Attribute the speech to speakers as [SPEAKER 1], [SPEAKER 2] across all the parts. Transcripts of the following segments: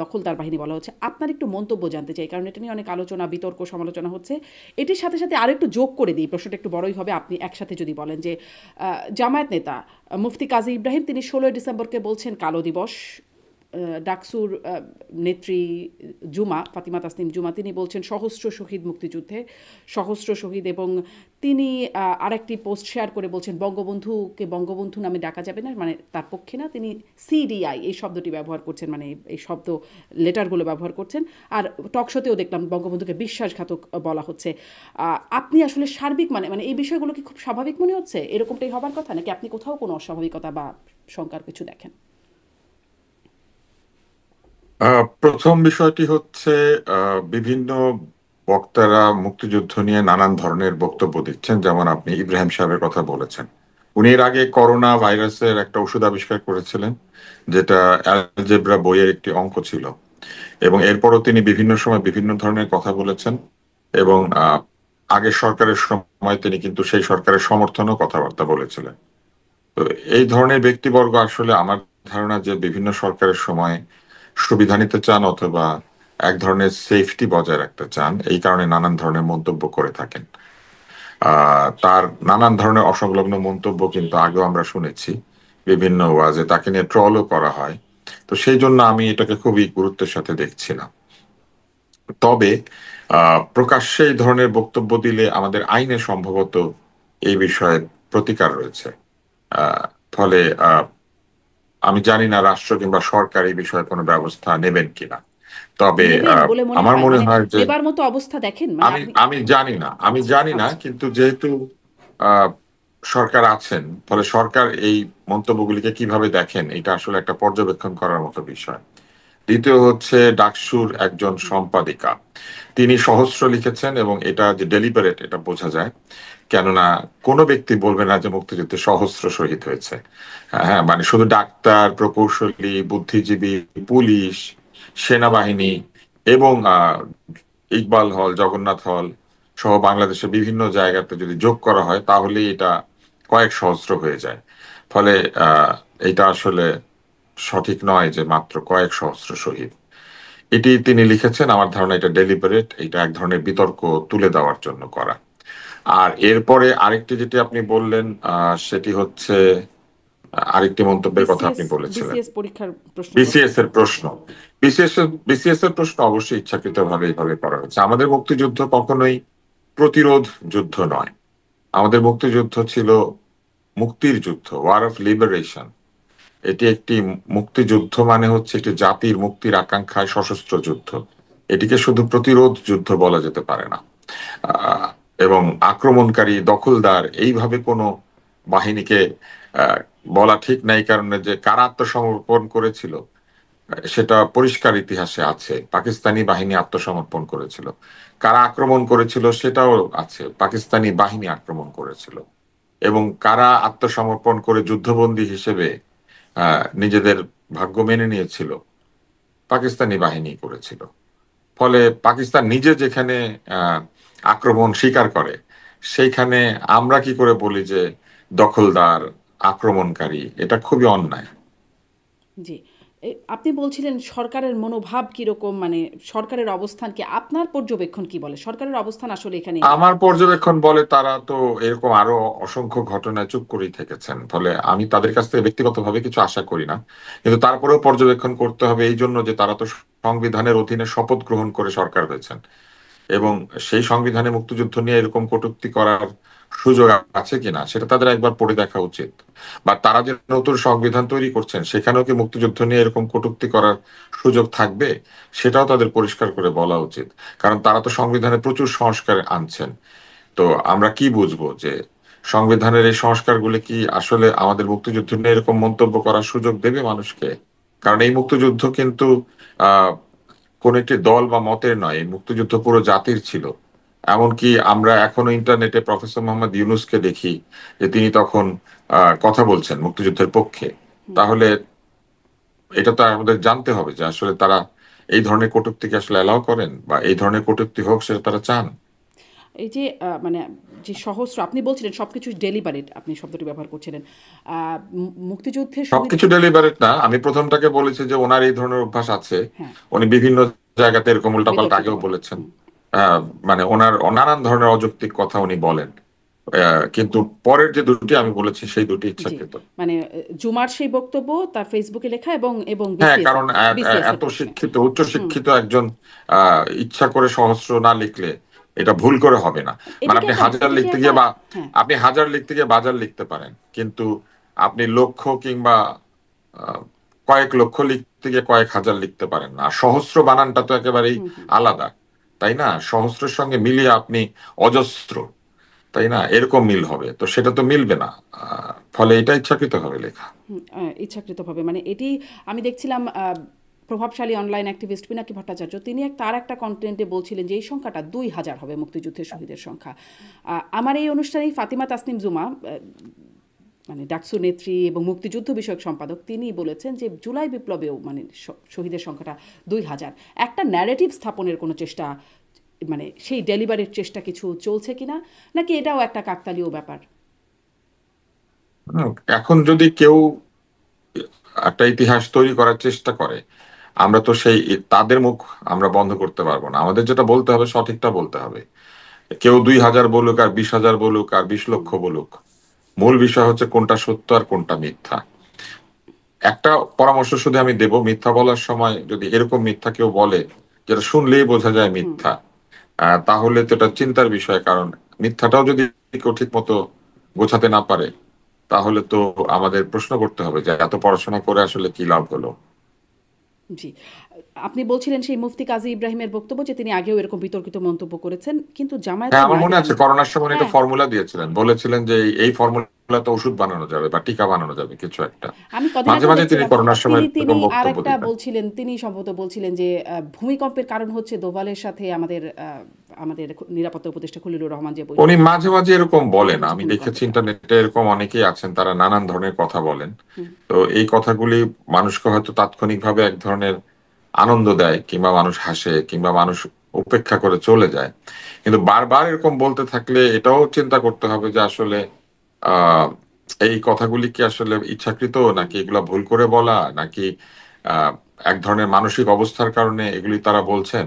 [SPEAKER 1] দখলদার বাহিনী বলা হচ্ছে। আপনার একটু মন্তব্য জানতে চাই। কারণ এটা নিয়ে অনেক আলোচনা, বিতর্ক, সমালোচনা হচ্ছে। এটির সাথে, সাথে আরেকটু যোগ করে দিই। প্রশ্নটা একটু বড়ই হবে। আপনি একসাথে যদি বলেন যে জামায়াত নেতা মুফতি কাজী ইব্রাহিম তিনি ১৬ই ডিসেম্বরকে বলছেন কালো দিবস। ডাকসুর নেত্রী জুমা, ফাতিমা তাসনিম জুমা, তিনি বলছেন সহস্র শহীদ মুক্তিযুদ্ধে, সহস্র শহীদ। এবং তিনি আরেকটি পোস্ট শেয়ার করে বলছেন বঙ্গবন্ধুকে বঙ্গবন্ধু নামে ডাকা যাবে না, মানে তার পক্ষে না। তিনি সিডিআই এই শব্দটি ব্যবহার করছেন, মানে এই শব্দ লেটারগুলো ব্যবহার করছেন। আর টকশোতেও দেখলাম বঙ্গবন্ধুকে বিশ্বাসঘাতক বলা হচ্ছে। আপনি আসলে সার্বিক মানে মানে এই বিষয়গুলো কি খুব স্বাভাবিক মনে হচ্ছে? এরকমটাই হবার কথা, নাকি আপনি কোথাও কোনো অস্বাভাবিকতা বা শঙ্কার কিছু দেখেন?
[SPEAKER 2] প্রথম বিষয়টি হচ্ছে বিভিন্ন বক্তারা মুক্তিযুদ্ধ নিয়ে নানান ধরনের বক্তব্য দিচ্ছেন, যেমন আপনি ইব্রাহিম সাহেবের কথা বলেছেন। উনি এর আগে করোনা ভাইরাসের একটা ওষুধ আবিষ্কার করেছিলেন, যেটা অ্যালজেব্রা বইয়ের একটি অঙ্ক ছিল। এবং এরপরও তিনি বিভিন্ন সময় বিভিন্ন ধরনের কথা বলেছেন। এবং আগের সরকারের সময় তিনি কিন্তু সেই সরকারের সমর্থনও কথাবার্তা বলেছিলেন। তো এই ধরনের ব্যক্তিবর্গ আসলে আমার ধারণা যে বিভিন্ন সরকারের সময় সুবিধা নিতে চান অথবা এক ধরনের সেফটি বজায় রাখতে চান, এই কারণে নানান ধরনের মন্তব্য করে থাকেন। তার নানান ধরনের অসংলগ্ন মন্তব্য কিন্তু আগেও আমরা শুনেছি। বিভিন্ন ওয়াজে তাকে নিয়ে ট্রলও করা হয়। তো সেই জন্য আমি এটাকে খুবই গুরুত্বের সাথে দেখছিলাম। তবে প্রকাশ্যে এই ধরনের বক্তব্য দিলে আমাদের আইনে সম্ভবত এই বিষয়ে প্রতিকার রয়েছে। আহ, ফলে আমি জানি না রাষ্ট্র কিংবা সরকার এই বিষয়ে কোনো ব্যবস্থা নেবেন কিনা। তবে
[SPEAKER 1] নেবেন বলে মনে
[SPEAKER 2] আমার
[SPEAKER 1] হয়?
[SPEAKER 2] মনে
[SPEAKER 1] মানে
[SPEAKER 2] হয় যে
[SPEAKER 1] নেবার মতো অবস্থা দেখেন? মানে
[SPEAKER 2] আমি
[SPEAKER 1] আপনি
[SPEAKER 2] আমি জানি না, আমি
[SPEAKER 1] আচ্ছা,
[SPEAKER 2] জানি না,
[SPEAKER 1] আচ্ছা।
[SPEAKER 2] কিন্তু যেহেতু আহ, সরকার আছেন, ফলে সরকার এই মন্তব্যগুলিকে কিভাবে দেখেন এটা আসলে একটা পর্যবেক্ষণ করার মতো বিষয়। দ্বিতীয় হচ্ছে ডাকসুর একজন সম্পাদিকা, তিনি সহস্র লিখেছেন এবং এটা যে ডেলিবারেট এটা বোঝা যায়। কেননা কোনো ব্যক্তি বলবে না যে মুক্তিযুদ্ধে সহস্র শহীদ হয়েছে। হ্যাঁ, মানে শুধু ডাক্তার, প্রকৌশলী, বুদ্ধিজীবী, পুলিশ, সেনাবাহিনী এবং ইকবাল হল, জগন্নাথ হল সহ বাংলাদেশের বিভিন্ন জায়গাতে যদি যোগ করা হয় তাহলে এটা কয়েক সহস্র হয়ে যায়। ফলে আহ এটা আসলে সঠিক নয় যে মাত্র কয়েক সহস্র শহীদ। এটি তিনি লিখেছেন, আমার ধারণা এটা ডেলিবারেট, এটা এক ধরনের বিতর্ক তুলে দেওয়ার জন্য করা। আর এরপরে আরেকটি যেটি আপনি বললেন, সেটি হচ্ছে আরেকটি মন্তব্যের কথা
[SPEAKER 1] বিসিএস
[SPEAKER 2] আপনি বলেছিলেন,
[SPEAKER 1] বিসিএস পরীক্ষার প্রশ্ন করছেন।
[SPEAKER 2] বিসিএস এর প্রশ্ন। বিসিএস এর প্রশ্ন অবশ্যই ইচ্ছাকৃতভাবে এইভাবে করা হয়েছে। আমাদের মুক্তিযুদ্ধ কখনোই প্রতিরোধ যুদ্ধ নয়। আমাদের মুক্তিযুদ্ধ ছিল মুক্তির যুদ্ধ, ওয়ার অফ লিবারেশন। এটি একটি মুক্তিযুদ্ধ, মানে হচ্ছে একটি জাতির মুক্তির আকাঙ্ক্ষায় সশস্ত্র যুদ্ধ। এটিকে শুধু প্রতিরোধ যুদ্ধ বলা যেতে পারে না। আহ, এবং আক্রমণকারী, দখলদার এইভাবে কোনো বাহিনীকে আহ, বলা ঠিক নাই, কারণে যে কারা আত্মসমর্পণ করেছিল সেটা পরিষ্কার ইতিহাসে আছে। পাকিস্তানি বাহিনী আত্মসমর্পণ করেছিল। কারা আক্রমণ করেছিল সেটাও আছে, পাকিস্তানি বাহিনী আক্রমণ করেছিল। এবং কারা আত্মসমর্পণ করে যুদ্ধবন্দী হিসেবে নিজেদের ভাগ্য মেনে নিয়েছিল, পাকিস্তানি বাহিনী করেছিল। ফলে পাকিস্তান নিজে যেখানে আহ, আক্রমণ স্বীকার করে, সেইখানে আমরা কি করে বলি যে দখলদার, আক্রমণকারী? এটা খুবই অন্যায়।
[SPEAKER 1] জি। আপনি বলছিলেন সরকারের মনোভাব কিরকম, মানে সরকারের অবস্থান কি? আপনার পর্যবেক্ষণ কি বলে? সরকারের অবস্থান আসলে এখানে
[SPEAKER 2] আমার পর্যবেক্ষণ বলে তারা তো এরকম আরো অসংখ্য ঘটনায় চুপ করেই থেকেছেন। ফলে আমি তাদের কাছ থেকে ব্যক্তিগতভাবে কিছু আশা করি না। কিন্তু তারপরেও পর্যবেক্ষণ করতে হবে, এই জন্য যে তারা তো সংবিধানের অধীনে শপথ গ্রহণ করে সরকার হয়েছেন। এবং সেই সংবিধানে মুক্তিযুদ্ধ নিয়ে এরকম কটূক্তি করার সুযোগ আছে কিনা সেটা তাদের একবার পড়ে দেখা উচিত। বা তারা যে নতুন সংবিধান তৈরি করছেন সেখানেও কি মুক্তিযুদ্ধ নিয়ে এরকম কটূক্তি করার সুযোগ থাকবে, সেটাও তাদের পরিষ্কার করে বলা উচিত। কারণ তারা তো সংবিধানে প্রচুর সংস্কার আনছেন। তো আমরা কি বুঝবো যে সংবিধানের এই সংস্কারগুলি কি আসলে আমাদের মুক্তিযুদ্ধ নিয়ে এরকম মন্তব্য করার সুযোগ দেবে মানুষকে? কারণ এই মুক্তিযুদ্ধ কিন্তু আহ কোন একটি দল বা মতের নয়, এই মুক্তিযুদ্ধ পুরো জাতির ছিল। এমনকি আমরা এখনো ইন্টারনেটে প্রফেসর মোহাম্মদ ইউনূসকে দেখি যে তিনি তখন কথা বলছেন মুক্তিযুদ্ধের পক্ষে। তাহলে এটা তো আমাদের জানতে হবে যে আসলে তারা এই ধরনের কটূক্তিকে আসলে অ্যালাউ করেন, বা এই ধরনের কটূক্তি হোক সেটা তারা চান।
[SPEAKER 1] এই যে মানে যে সহস্র আপনি বলছিলেন সবকিছু ডেলিবারেট, আপনি শব্দটি ব্যবহার করছিলেন মুক্তিযুদ্ধের শহীদ।
[SPEAKER 2] সবকিছু ডেলিভারেট না, আমি প্রথমটাকে বলেছি যে ওনার এই ধরনের অভ্যাস আছে।
[SPEAKER 1] হ্যাঁ,
[SPEAKER 2] উনি বিভিন্ন জায়গাতে এরকম উল্টাপাল্টা
[SPEAKER 1] বিতর্কিত
[SPEAKER 2] আগেও
[SPEAKER 1] বলা।
[SPEAKER 2] বলেছেন।
[SPEAKER 1] হুম,
[SPEAKER 2] মানে ওনার নানান ধরনের অযৌক্তিক কথা উনি বলেন। কিন্তু পরের যে দুটি আমি বলেছি সেই দুটি
[SPEAKER 1] জি,
[SPEAKER 2] ইচ্ছাকৃত।
[SPEAKER 1] মানে জুমার সেই বক্তব্য তার ফেসবুকে লেখা এবং এবং
[SPEAKER 2] হ্যাঁ,
[SPEAKER 1] বিসিএস
[SPEAKER 2] কারণ
[SPEAKER 1] এর বিসিএস এর
[SPEAKER 2] এত
[SPEAKER 1] প্রশ্নে।
[SPEAKER 2] শিক্ষিত উচ্চ
[SPEAKER 1] হুম,
[SPEAKER 2] শিক্ষিত একজন ইচ্ছা করে সহস্র না লিখলে এটা ভুল করে হবে না। মানে
[SPEAKER 1] এটাকে
[SPEAKER 2] আপনি
[SPEAKER 1] একটা
[SPEAKER 2] হাজার
[SPEAKER 1] এটাকে
[SPEAKER 2] লিখতে
[SPEAKER 1] একটা
[SPEAKER 2] গিয়ে বা
[SPEAKER 1] হ্যাঁ।
[SPEAKER 2] আপনি হাজার লিখতে গিয়ে বাজার লিখতে পারেন, কিন্তু আপনি লক্ষ কিংবা আহ, কয়েক লক্ষ লিখতে গিয়ে কয়েক হাজার লিখতে পারেন না। আর সহস্র বানানটা তো একেবারেই
[SPEAKER 1] হুম, হুম,
[SPEAKER 2] আলাদা, তাই না? সহস্রের সঙ্গে মিলিয়ে আপনি অজস্র, তাই না? এরকম মিল হবে, তো সেটা তো মিলবে না। ফলে এটা ইচ্ছাকৃত ভাবে লেখা।
[SPEAKER 1] হুম, ইচ্ছাকৃতভাবে মানে এটি আমি দেখছিলাম প্রভাবশালী অনলাইন অ্যাক্টিভিস্ট পিনাকি ভট্টাচার্য তিনি তার একটা কন্টেন্টে বলছিলেন যে এই সংখ্যাটা 2000 হবে মুক্তিযুদ্ধের শহীদের সংখ্যা। আমার এই অনুষ্ঠানেই ফাতিমা তাসনিম জুমা মানে ডাকসু নেত্রী এবং মুক্তিযুদ্ধ বিষয়ক সম্পাদক তিনি বলেছেন যে জুলাই বিপ্লবেও মানে শহীদের সংখ্যাটা 2000। একটা ন্যারেটিভ স্থাপনের কোনো চেষ্টা মানে সেই ডেলিভারির চেষ্টা কিছু চলছে কিনা, নাকি এটাও একটা কাকতালীয় ব্যাপার?
[SPEAKER 2] এখন যদি কেউ একটা ইতিহাস তৈরি করার চেষ্টা করে, আমরা তো সেই তাদের মুখ আমরা বন্ধ করতে পারবো না। আমাদের যেটা বলতে হবে সঠিকটা বলতে হবে। কেউ 2000 বলুক আর 20,000 বলুক আর 20 লক্ষ বলুক, মূল বিষয় হচ্ছে কোনটা সত্য আর কোনটা মিথ্যা। একটা পরামর্শ শুধু আমি দেব, মিথ্যা বলার সময় যদি এরকম মিথ্যা কেউ বলে যেটা শুনলেই বোঝা যায়
[SPEAKER 1] হুম।
[SPEAKER 2] মিথ্যা, তাহলে তো এটা চিন্তার বিষয়। কারণ মিথ্যাটাও যদি কেউ ঠিক মতো গোছাতে না পারে, তাহলে তো আমাদের প্রশ্ন করতে হবে যে এত পড়াশোনা করে আসলে কি লাভ হলো।
[SPEAKER 1] জি। আপনি বলছিলেন সেই মুফতি কাজী ইব্রাহিমের বক্তব্য যে তিনি আগেও এরকম বিতর্কিত মন্তব্য করেছেন। কিন্তু
[SPEAKER 2] হ্যাঁ,
[SPEAKER 1] জামায়াতের
[SPEAKER 2] আমার মনে আছে
[SPEAKER 1] নায়েবে আমির।
[SPEAKER 2] করোনার সময় উনি একটা
[SPEAKER 1] হ্যাঁ,
[SPEAKER 2] ফর্মুলা দিয়েছিলেন, বলেছিলেন যে এই ফর্মুলা তো ওষুধ বানানো যাবে বা টিকা বানানো যাবে কিছু একটা।
[SPEAKER 1] আমি কদিন
[SPEAKER 2] মাঝে
[SPEAKER 1] আগেও
[SPEAKER 2] মাঝে তিনি
[SPEAKER 1] দেখছিলাম
[SPEAKER 2] করোনার সময়
[SPEAKER 1] তিনি তিনি
[SPEAKER 2] এরকম
[SPEAKER 1] আর
[SPEAKER 2] বক্তব্য
[SPEAKER 1] একটা
[SPEAKER 2] দিতেন।
[SPEAKER 1] বলছিলেন, তিনি সম্ভবত বলছিলেন যে ভূমিকম্পের কারণ হচ্ছে দোভালের সাথে আমাদের আমাদের নিরাপত্তা উপদেষ্টা খলিলুর রহমান যে
[SPEAKER 2] উনি
[SPEAKER 1] বৈঠক
[SPEAKER 2] মাঝে মাঝে এরকম
[SPEAKER 1] এটা
[SPEAKER 2] বলেন,
[SPEAKER 1] হচ্ছে
[SPEAKER 2] আমি দেখেছি
[SPEAKER 1] ভূমিকম্পের কারণ।
[SPEAKER 2] ইন্টারনেটে এরকম অনেকেই আছেন, তারা নানান ধরনের কথা বলেন।
[SPEAKER 1] হুম,
[SPEAKER 2] তো এই কথাগুলি মানুষকে হয়তো তাৎক্ষণিকভাবে এক ধরনের আনন্দ দেয়, কিংবা মানুষ হাসে, কিংবা মানুষ উপেক্ষা করে চলে যায়। কিন্তু বারবার এরকম বলতে থাকলে এটাও চিন্তা করতে হবে যে আসলে আহ এই কথাগুলি কি আসলে ইচ্ছাকৃত,
[SPEAKER 1] হুম।
[SPEAKER 2] নাকি এগুলা ভুল করে বলা, নাকি আহ এক ধরনের মানসিক অবস্থার কারণে এগুলি তারা বলছেন।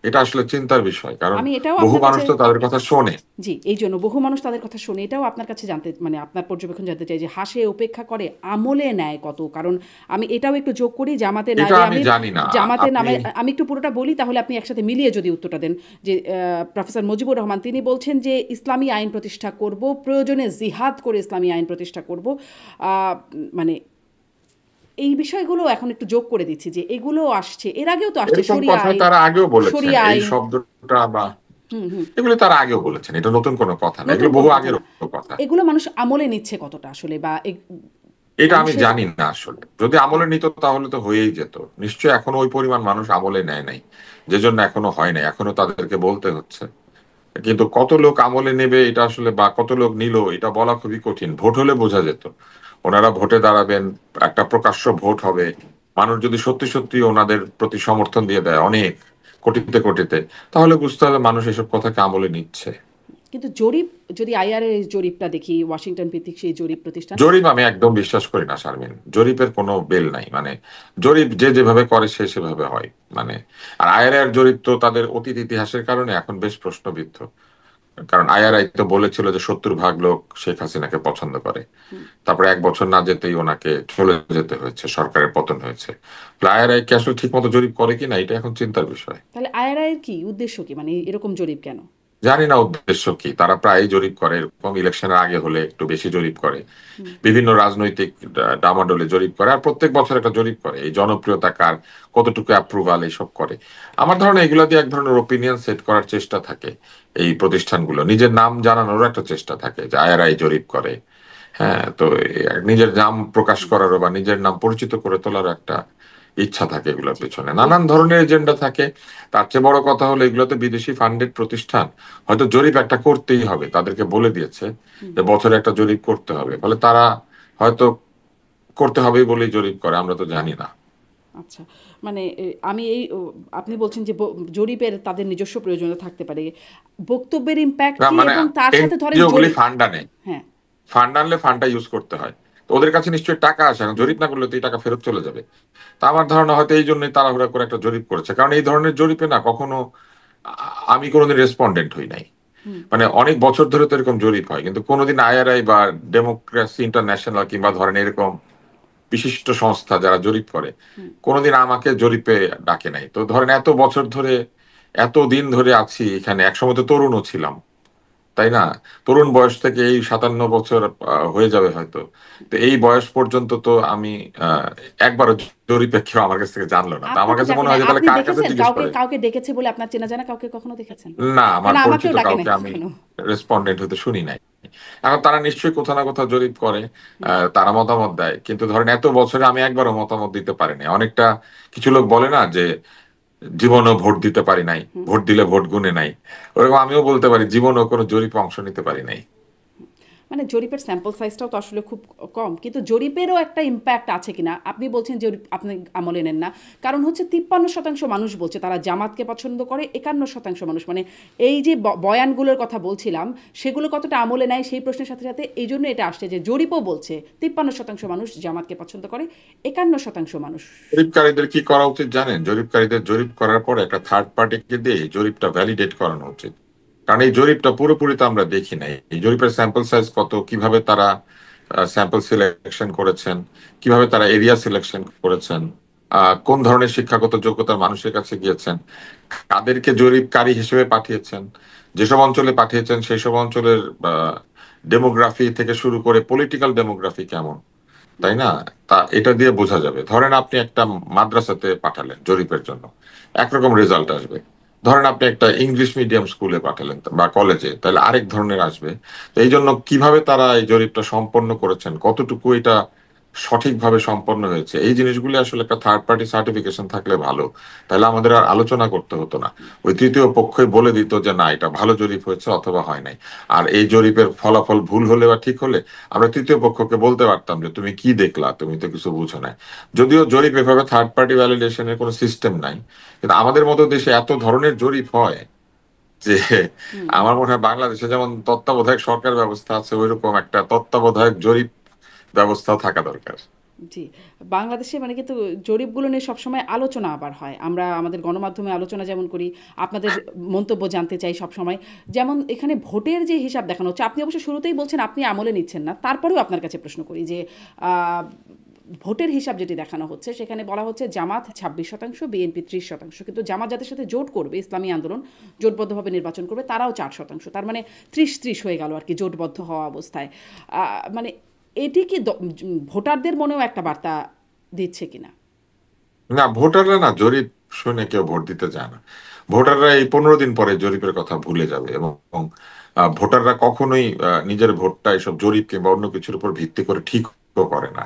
[SPEAKER 2] এটা আসলে চিন্তার বিষয়, কারণ
[SPEAKER 1] আমি এটাও
[SPEAKER 2] বহু
[SPEAKER 1] আপনার
[SPEAKER 2] মানুষ
[SPEAKER 1] কাছে
[SPEAKER 2] তো তাদের কথা শোনে।
[SPEAKER 1] জি, এইজন্য বহু মানুষ তাদের কথা শোনে। এটাও আপনার কাছে জানতে মানে আপনার পর্যবেক্ষণ জানতে চাই যে হাসে, উপেক্ষা করে, আমলে নেয় কত? কারণ আমি এটাও একটু যোগ করি জামাতে
[SPEAKER 2] এটা
[SPEAKER 1] নায়েবে
[SPEAKER 2] আমি
[SPEAKER 1] আমির,
[SPEAKER 2] জানি না।
[SPEAKER 1] জামাতের
[SPEAKER 2] আপনি
[SPEAKER 1] নামে আমি একটু পুরোটা বলি তাহলে আপনি একসাথে মিলিয়ে যদি উত্তরটা দেন। যে প্রফেসর মুজিবুর রহমান তিনি বলছেন যে ইসলামী আইন প্রতিষ্ঠা করব, প্রয়োজনে জিহাদ করে ইসলামী আইন প্রতিষ্ঠা করব। মানে এই বিষয়গুলো এখন একটু যোগ করে দিচ্ছি যে এগুলো আসছে। এর আগেও তো আসছে
[SPEAKER 2] এরকম
[SPEAKER 1] শরিয়া
[SPEAKER 2] কথা
[SPEAKER 1] আইন,
[SPEAKER 2] তারা আগেও বলেছেন,
[SPEAKER 1] শরিয়া
[SPEAKER 2] এই
[SPEAKER 1] আইন।
[SPEAKER 2] শব্দটা বা
[SPEAKER 1] হুম, হুম।
[SPEAKER 2] এগুলো তারা আগেও বলেছেন, এটা নতুন কোনো কথা না,
[SPEAKER 1] নতুন
[SPEAKER 2] এগুলো
[SPEAKER 1] কোনো
[SPEAKER 2] বহু
[SPEAKER 1] কথা
[SPEAKER 2] আগের
[SPEAKER 1] না।
[SPEAKER 2] কথা।
[SPEAKER 1] এগুলো মানুষ আমলে নিচ্ছে কতটা আসলে বা
[SPEAKER 2] এটা আমি
[SPEAKER 1] মানুষের
[SPEAKER 2] জানি না আসলে, যদি আমলে নিত তাহলে তো হয়েই যেত। নিশ্চয়ই এখনো ওই পরিমাণ মানুষ আমলে নেয় নাই, যে জন্য এখনো হয় নাই, এখনো তাদেরকে বলতে হচ্ছে। কিন্তু কত লোক আমলে নেবে এটা আসলে, বা কত লোক নিল এটা বলা খুবই কঠিন। ভোট হলে বোঝা যেত, ওনারা ভোটে দাঁড়াবেন, একটা প্রকাশ্য ভোট হবে, মানুষ যদি সত্যি সত্যি ওনাদের প্রতি সমর্থন দিয়ে দেয় অনেক কোটিতে কোটিতে, তাহলে বুঝতে হবে মানুষ এসব কথাকে আমলে নিচ্ছে।
[SPEAKER 1] কিন্তু জরিপ যদি আইআরএর জরিপটা দেখি ওয়াশিংটন ভিত্তিক সেই জরিপ প্রতিষ্ঠান।
[SPEAKER 2] জরিপ আমি একদম বিশ্বাস করি না শারমিন, জরিপের কোনো বেল নাই। মানে জরিপ যে যেভাবে করে সে সেভাবে হয়। মানে আর আইআরআই জরিপ তো তাদের অতীত ইতিহাসের কারণে এখন বেশ প্রশ্নবিদ্ধ। কারণ আইআরআই তো বলেছিল যে 70% লোক শেখ হাসিনাকে পছন্দ করে,
[SPEAKER 1] হুম,
[SPEAKER 2] তারপরে এক বছর না যেতেই ওনাকে চলে যেতে হয়েছে, সরকারের পতন হয়েছে। আইআরআই কি আসলে ঠিক মতো জরিপ করে কিনা এটা এখন চিন্তার বিষয়।
[SPEAKER 1] তাহলে আইআরআই এর কি উদ্দেশ্য কি মানে এরকম জরিপ কেন?
[SPEAKER 2] জানি না উদ্দেশ্য কি, তারা প্রায়ই জরিপ করে, এরকম ইলেকশনের আগে হলে একটু বেশি জরিপ করে,
[SPEAKER 1] হুম,
[SPEAKER 2] বিভিন্ন রাজনৈতিক ডামাডোলে জরিপ করে, আর প্রত্যেক বছর একটা জরিপ করে এই জনপ্রিয়তা কার, কতটুকু অ্যাপ্রুভাল, এইসব করে। আমার ধারণা এগুলো দিয়ে এক ধরনের ওপিনিয়ন সেট করার চেষ্টা থাকে। এই প্রতিষ্ঠানগুলো নিজের নাম জানানোর একটা চেষ্টা থাকে যে আইআরআই জরিপ করে। হ্যাঁ, তো নিজের নাম প্রকাশ করারও বা নিজের নাম পরিচিত করে তোলার একটা ইচ্ছা থাকে এগুলোর
[SPEAKER 1] জি।
[SPEAKER 2] পেছনে,
[SPEAKER 1] ওই
[SPEAKER 2] নানান ধরনের এজেন্ডা থাকে। তার চেয়ে বড় কথা হলো এগুলো তো বিদেশি ফান্ডেড প্রতিষ্ঠান, হয়তো জরিপ একটা করতেই হবে, তাদেরকে বলে দিয়েছে
[SPEAKER 1] হুম,
[SPEAKER 2] যে বছরে একটা জরিপ করতে হবে, ফলে তারা হয়তো করতে হবে বলেই জরিপ করে, আমরা তো জানি না।
[SPEAKER 1] আচ্ছা। মানে আমি আপনি বলছেন যে জরিপের তাদের নিজস্ব প্রয়োজনীয়তা থাকতে পারে, বক্তব্যের ইম্প্যাক্ট
[SPEAKER 2] না
[SPEAKER 1] কি,
[SPEAKER 2] মানে
[SPEAKER 1] এবং তার সাথে ধরেন
[SPEAKER 2] এনজিও গুলি ফান্ড আনে,
[SPEAKER 1] হ্যাঁ।
[SPEAKER 2] ফান্ড আনলে ফান্ডটা ইউজ করতে হয়। তো ওদের কাছে নিশ্চয়ই টাকা আসে, এখন জরিপ না করলে তো এই টাকা ফেরত চলে যাবে। তা আমার ধারণা হয়তো এই জন্যই তাড়াহুড়া করে একটা জরিপ করেছে, কারণ এই ধরনের জরিপে না কখনো আমি কোনোদিন রেসপন্ডেন্ট হই নাই।
[SPEAKER 1] হুম।
[SPEAKER 2] মানে অনেক বছর ধরে তো এরকম জরিপ হয়, কিন্তু কোনোদিন আইআরআই বা ডেমোক্রেসি ইন্টারন্যাশনাল কিংবা ধরেন এরকম বিশিষ্ট সংস্থা যারা জরিপ করে
[SPEAKER 1] হুম।
[SPEAKER 2] কোনোদিন আমাকে জরিপে ডাকে নাই। তো ধরেন এত বছর ধরে, এত দিন ধরে আছি এখানে, একসময় তো তরুণও ছিলাম, তাই না? তরুণ বয়স থেকে এই 57 বছর হয়ে যাবে হয়তো। তো এই বয়স পর্যন্ত তো আমি আহ, একবারও জরিপে কেউ আমার কাছ থেকে জানলো না। তো আমার
[SPEAKER 1] আপনাকে
[SPEAKER 2] কাছে
[SPEAKER 1] ডাকে
[SPEAKER 2] মনে
[SPEAKER 1] নাই,
[SPEAKER 2] হয় যে তাহলে
[SPEAKER 1] আপনি
[SPEAKER 2] কার কাছে
[SPEAKER 1] দেখেছেন
[SPEAKER 2] জিজ্ঞেস
[SPEAKER 1] কাউকে,
[SPEAKER 2] করে।
[SPEAKER 1] কাউকে ডেকেছে বলে আপনার চেনা জানা কাউকে কখনো দেখেছেন?
[SPEAKER 2] না, আমার
[SPEAKER 1] কারণ
[SPEAKER 2] পরিচিত
[SPEAKER 1] আমাকেও ডাকে নাই
[SPEAKER 2] কাউকে আমি
[SPEAKER 1] কখনো।
[SPEAKER 2] রেসপন্ডেন্ট হতে শুনি নাই। এখন তারা নিশ্চয়ই কোথাও না কোথাও জরিপ করে,
[SPEAKER 1] হুম।
[SPEAKER 2] তারা মতামত দেয়, কিন্তু ধরেন এত বছরে আমি একবারও মতামত দিতে পারিনি। অনেকটা কিছু লোক বলে না যে জীবনও ভোট দিতে পারি নাই,
[SPEAKER 1] হুম।
[SPEAKER 2] ভোট দিলে ভোট গুনে নাই, ওরকম আমিও বলতে পারি জীবনও কোনো জরিপে অংশ নিতে পারি নাই।
[SPEAKER 1] মানে জরিপের স্যাম্পল সাইজটাও তো আসলে খুব কম, কিন্তু জরিপেরও একটা ইম্প্যাক্ট আছে কিনা। আপনি বলছেন জরিপ আপনি আমলে নেন না, কারণ হচ্ছে 53% মানুষ বলছে তারা জামাতকে পছন্দ করে, 51% মানুষ, মানে এই যে বয়ানগুলোর কথা বলছিলাম সেগুলো কতটা আমলে নেয় সেই প্রশ্নের সাথে সাথে এই জন্য এটা আসছে যে জরিপও বলছে 53% মানুষ জামাতকে পছন্দ করে, 51% মানুষ।
[SPEAKER 2] জরিপকারীদের কি করা উচিত জানেন? জরিপকারীদের জরিপ করার পর একটা থার্ড পার্টিকে দিয়ে এই জরিপটা ভ্যালিডেট করানো উচিত। কারণ এই জরিপটা পুরোপুরি তো আমরা দেখি নাই। এই জরিপের স্যাম্পল সাইজ কত, কিভাবে তারা স্যাম্পল সিলেকশন করেছেন, কিভাবে তারা এরিয়া সিলেকশন করেছেন, কোন ধরনের শিক্ষাগত যোগ্যতার মানুষের কাছে গিয়েছেন, কাদেরকে জরিপকারী হিসেবে পাঠিয়েছেন, যেসব অঞ্চলে পাঠিয়েছেন সেই সব অঞ্চলের ডেমোগ্রাফি থেকে শুরু করে পলিটিক্যাল ডেমোগ্রাফি কেমন, তাই না? তা এটা দিয়ে বোঝা যাবে। ধরেন আপনি একটা মাদ্রাসাতে পাঠালেন জরিপের জন্য, একরকম রেজাল্ট আসবে। ধরেন আপনি একটা ইংলিশ মিডিয়াম স্কুলে পাঠালেন বা কলেজে, তাহলে আরেক ধরনের আসবে। তো এই জন্য কিভাবে তারা এই জরিপটা সম্পন্ন করেছেন, কতটুকু এটা সঠিকভাবে সম্পন্ন হয়েছে, এই জিনিসগুলো আসলে একটা থার্ড পার্টি সার্টিফিকেশন থাকলে ভালো। তাহলে আমাদের আর আলোচনা করতে হতো না, ওই তৃতীয় পক্ষই বলে দিত যে না এটা ভালো জরিপ হয়েছে অথবা হয় নাই। আর এই জরিপের ফলাফল ভুল হলে বা ঠিক হলে আমরা তৃতীয় পক্ষকে বলতে পারতাম যে তুমি কি দেখলা, তুমি তো কিছু বুঝো না। যদিও জরিপ এভাবে থার্ড পার্টি ভ্যালিডেশনের কোনো সিস্টেম নাই, কিন্তু আমাদের মতো দেশে এত ধরনের জরিপ হয় যে
[SPEAKER 1] হুম।
[SPEAKER 2] আমার মনে হয় বাংলাদেশে যেমন তত্ত্বাবধায়ক সরকার ব্যবস্থা আছে, ওইরকম একটা তত্ত্বাবধায়ক জরিপ ব্যবস্থাও থাকা দরকার।
[SPEAKER 1] জি, বাংলাদেশে মানে কিন্তু জরিপগুলো নিয়ে সবসময় আলোচনা আবার হয়। আমরা আমাদের গণমাধ্যমে আলোচনা যেমন করি, আপনাদের মন্তব্য জানতে চাই সবসময়। যেমন এখানে ভোটের যে হিসাব দেখানো হচ্ছে, আপনি অবশ্য শুরুতেই বলছেন আপনি আমলে নিচ্ছেন না। তারপরেও আপনার কাছে প্রশ্ন করি যে আ ভোটের হিসাব যেটি দেখানো হচ্ছে সেখানে বলা হচ্ছে জামাত 26%, বিএনপি 30%। কিন্তু জামাত যাদের সাথে জোট করবে, ইসলামী আন্দোলন জোটবদ্ধভাবে নির্বাচন করবে, তারাও 4%। তার মানে 30-30 হয়ে গেল আরকি জোটবদ্ধ হওয়া অবস্থায়। মানে এটি কি ভোটারদের মনেও একটা বার্তা দিচ্ছে কিনা?
[SPEAKER 2] না, ভোটাররা না জরিপ শুনে কেউ ভোট দিতে চায় না। ভোটাররা এই 15 দিন পরে জরিপের কথা ভুলে যাবে, এবং ভোটাররা কখনোই নিজের ভোটটা এসব জরিপ কিংবা অন্য কিছুর উপর ভিত্তি করে ঠিক করে না।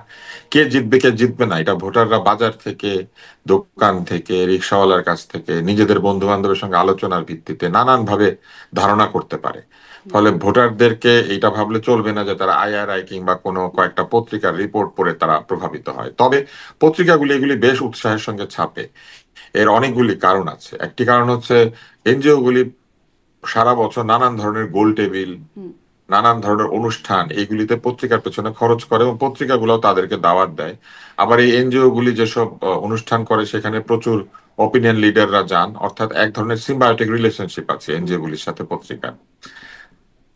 [SPEAKER 2] কে জিতবে কে জিতবে না এটা ভোটাররা বাজার থেকে, দোকান থেকে, রিক্সাওয়ালার কাছ থেকে, নিজেদের বন্ধু বান্ধবের সঙ্গে আলোচনার ভিত্তিতে নানান ভাবে ধারণা করতে পারে। ফলে ভোটারদেরকে এটা ভাবলে চলবে না যে তারা আইআরআই কিংবা কোনো কয়েকটা পত্রিকার রিপোর্ট পড়ে তারা প্রভাবিত হয়। তবে পত্রিকাগুলি এগুলি বেশ উৎসাহের সঙ্গে ছাপে। এর অনেকগুলি কারণ আছে। একটি কারণ হচ্ছে এনজিও গুলি সারা বছর নানান ধরনের গোল টেবিল,
[SPEAKER 1] হুম।
[SPEAKER 2] নানান ধরনের অনুষ্ঠান এইগুলিতে পত্রিকার পেছনে খরচ করে, এবং পত্রিকাগুলো তাদেরকে দাওয়াত দেয়। আবার এই এনজিও গুলি যেসব অনুষ্ঠান করে সেখানে প্রচুর অপিনিয়ন লিডাররা যান, অর্থাৎ এক ধরনের সিম্বায়োটিক রিলেশনশিপ আছে
[SPEAKER 1] হুম।
[SPEAKER 2] এনজিও গুলির সাথে পত্রিকার।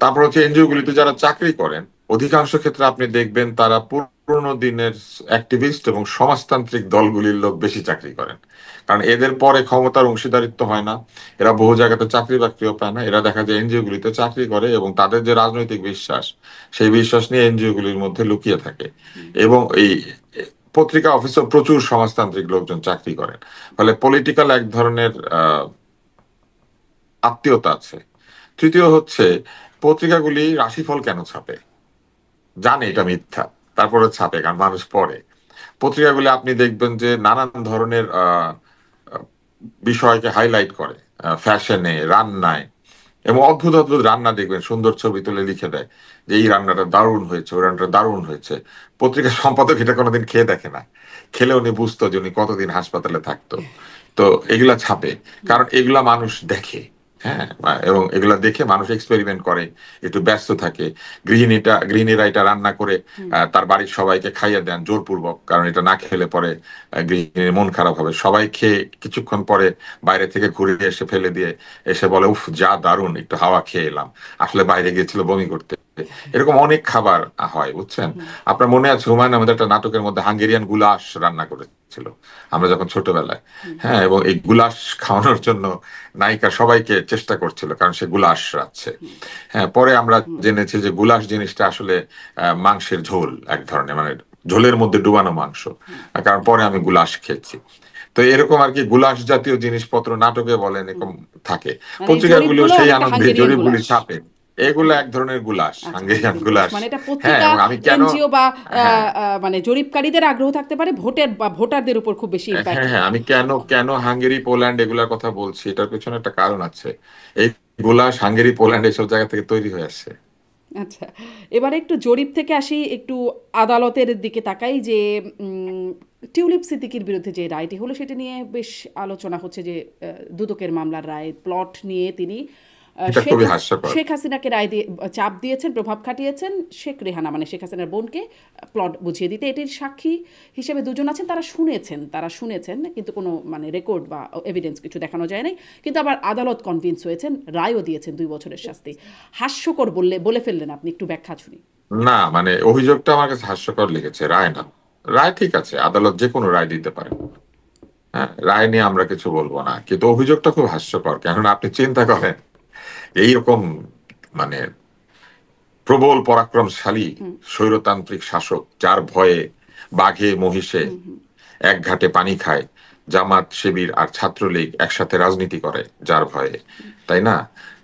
[SPEAKER 2] তারপর হচ্ছে এনজিও গুলিতে যারা চাকরি করেন অধিকাংশ ক্ষেত্রে আপনি দেখবেন তারা পুরোনো দিনের অ্যাক্টিভিস্ট এবং সমাজতান্ত্রিক দলগুলির লোক বেশি চাকরি করেন। কারণ এদের পরে ক্ষমতার অংশীদারিত্ব হয় না, এরা বহু জায়গাতে চাকরি বাকরিও পায় না, এরা দেখা যায় এনজিও গুলিতে চাকরি করে এবং তাদের যে রাজনৈতিক বিশ্বাস সেই বিশ্বাস নিয়ে এনজিও গুলির মধ্যে লুকিয়ে থাকে।
[SPEAKER 1] হুম।
[SPEAKER 2] এবং এই পত্রিকা অফিসে প্রচুর সমাজতান্ত্রিক লোকজন চাকরি করেন। ফলে পলিটিক্যাল এক ধরনের আত্মীয়তা আছে। তৃতীয় হচ্ছে পত্রিকাগুলি রাশিফল কেন ছাপে? জানে এটা মিথ্যা, তারপরে ছাপে কারণ মানুষ পড়ে। পত্রিকাগুলি আপনি দেখবেন যে নানান ধরনের আহ, বিষয়কে হাইলাইট করে, ফ্যাশনে, রান্নায়, এবং অদ্ভুত অদ্ভুত রান্না দেখবেন, সুন্দর ছবি তুলে লিখে দেয় যে এই রান্নাটা দারুণ হয়েছে, ওই রান্নাটা দারুণ হয়েছে। পত্রিকার সম্পাদক এটা কোনোদিন খেয়ে দেখে না, খেলে উনি বুঝতো যে উনি কতদিন হাসপাতালে থাকতো। তো এগুলা ছাপে, কারণ এগুলা মানুষ দেখে। হ্যাঁ, এবং এগুলা দেখে মানুষ এক্সপেরিমেন্ট করে, একটু ব্যস্ত থাকে। গৃহিণীরা এটা রান্না করে
[SPEAKER 1] হুম,
[SPEAKER 2] তার বাড়ির সবাইকে খাইয়ে দেন জোরপূর্বক, কারণ এটা না খেলে পরে গৃহিণীর মন খারাপ হবে। সবাই খেয়ে কিছুক্ষণ পরে বাইরে থেকে ঘুরে এসে ফেলে দিয়ে এসে বলে, উফ যা দারুণ, একটু হাওয়া খেয়ে এলাম, আসলে বাইরে গিয়েছিল বমি করতে। এরকম অনেক খাবার হয়, বুঝছেন।
[SPEAKER 1] হুম,
[SPEAKER 2] আপনার মনে আছে হুমায়ুন আহমেদ একটা নাটকের মধ্যে হাঙ্গেরিয়ান গুলাশ রান্না করেছিল, আমরা যখন ছোটবেলায়।
[SPEAKER 1] হুম,
[SPEAKER 2] হ্যাঁ, এবং এই গুলাশ খাওয়ানোর জন্য নায়িকা সবাইকে চেষ্টা করছিল, কারণ সে গুলাশ রাখছে।
[SPEAKER 1] হুম,
[SPEAKER 2] হ্যাঁ, পরে আমরা
[SPEAKER 1] হুম,
[SPEAKER 2] জেনেছি যে গুলাশ জিনিসটা আসলে মাংসের ঝোল এক ধরনের, মানে ঝোলের মধ্যে ডুবানো মাংস।
[SPEAKER 1] হুম,
[SPEAKER 2] কারণ পরে আমি গুলাশ খেয়েছি। তো এরকম আর কি গুলাশ জাতীয় জিনিসপত্র নাটকে বলেন
[SPEAKER 1] হুম।
[SPEAKER 2] এরকম থাকে।
[SPEAKER 1] মানে এই
[SPEAKER 2] পত্রিকাগুলো
[SPEAKER 1] জরিপগুলো
[SPEAKER 2] সেই
[SPEAKER 1] অনেকটা
[SPEAKER 2] আনন্দে
[SPEAKER 1] হাঙ্গেরিয়ান
[SPEAKER 2] জরিপগুলি
[SPEAKER 1] গুলাশ।
[SPEAKER 2] ছাপে। এগুলো এক ধরনের গুলাশ,
[SPEAKER 1] আচ্ছা,
[SPEAKER 2] হাঙ্গেরিয়ান
[SPEAKER 1] হাঙ্গেরিয়ান গুলাশ
[SPEAKER 2] গুলাশ।
[SPEAKER 1] মানে এটা
[SPEAKER 2] হ্যাঁ,
[SPEAKER 1] পত্রিকা,
[SPEAKER 2] এবং আমি কেন,
[SPEAKER 1] এনজিও বা
[SPEAKER 2] হ্যাঁ,
[SPEAKER 1] মানে জরিপকারীদের আগ্রহ থাকতে পারে, ভোটের বা ভোটারদের উপর খুব বেশি ইম্প্যাক্ট।
[SPEAKER 2] হ্যাঁ, হ্যাঁ, আমি কেন কেন হাঙ্গেরি পোল্যান্ড এগুলার কথা বলছি, এটার পেছনে একটা কারণ আছে। এই গুলাশ হাঙ্গেরি পোল্যান্ড এসব জায়গা থেকে তৈরি হয়ে আসছে।
[SPEAKER 1] আচ্ছা, এবারে একটু জরিপ থেকে আসি, একটু আদালতের দিকে তাকাই যে উম, টিউলিপ সিদ্দিকীর বিরুদ্ধে যে রায়টি হলো সেটা নিয়ে বেশ আলোচনা হচ্ছে যে দুদকের মামলার রায় প্লট নিয়ে তিনি
[SPEAKER 2] এটা খুবই হাস্যকর।
[SPEAKER 1] শেখ হাসিনাকে রায় দিয়ে চাপ দিয়েছেন, প্রভাব খাটিয়েছেন শেখ রেহানা মানে শেখ হাসিনার বোনকে প্লট বুঝিয়ে দিতে। এটির সাক্ষী হিসেবে দুজন আছেন, তারা শুনেছেন কিন্তু কোনো মানে রেকর্ড বা এভিডেন্স কিছু দেখানো যায় নাই। কিন্তু আবার আদালত কনভিন্স হয়েছেন, রায়ও দিয়েছেন 2 বছরের শাস্তি। হাস্যকর বলে ফেললেন আপনি, একটু ব্যাখ্যা শুনি।
[SPEAKER 2] না, মানে অভিযোগটা আমার কাছে হাস্যকর লেগেছে, রায় না। রায় ঠিক আছে, আদালত যে কোনো রায় দিতে পারে। হ্যাঁ, রায় নিয়ে আমরা কিছু বলবো না, কিন্তু অভিযোগটা খুব হাস্যকর। কেননা আপনি চিন্তা করেন, এইরকম মানে প্রবল পরাক্রমশালী
[SPEAKER 1] হুম,
[SPEAKER 2] স্বৈরতান্ত্রিক শাসক, যার ভয়ে বাঘে মহিষে
[SPEAKER 1] হুম, হুম,
[SPEAKER 2] এক ঘাটে পানি খায়, জামাত শিবির আর ছাত্রলীগ একসাথে রাজনীতি করে যার ভয়ে, তাই না?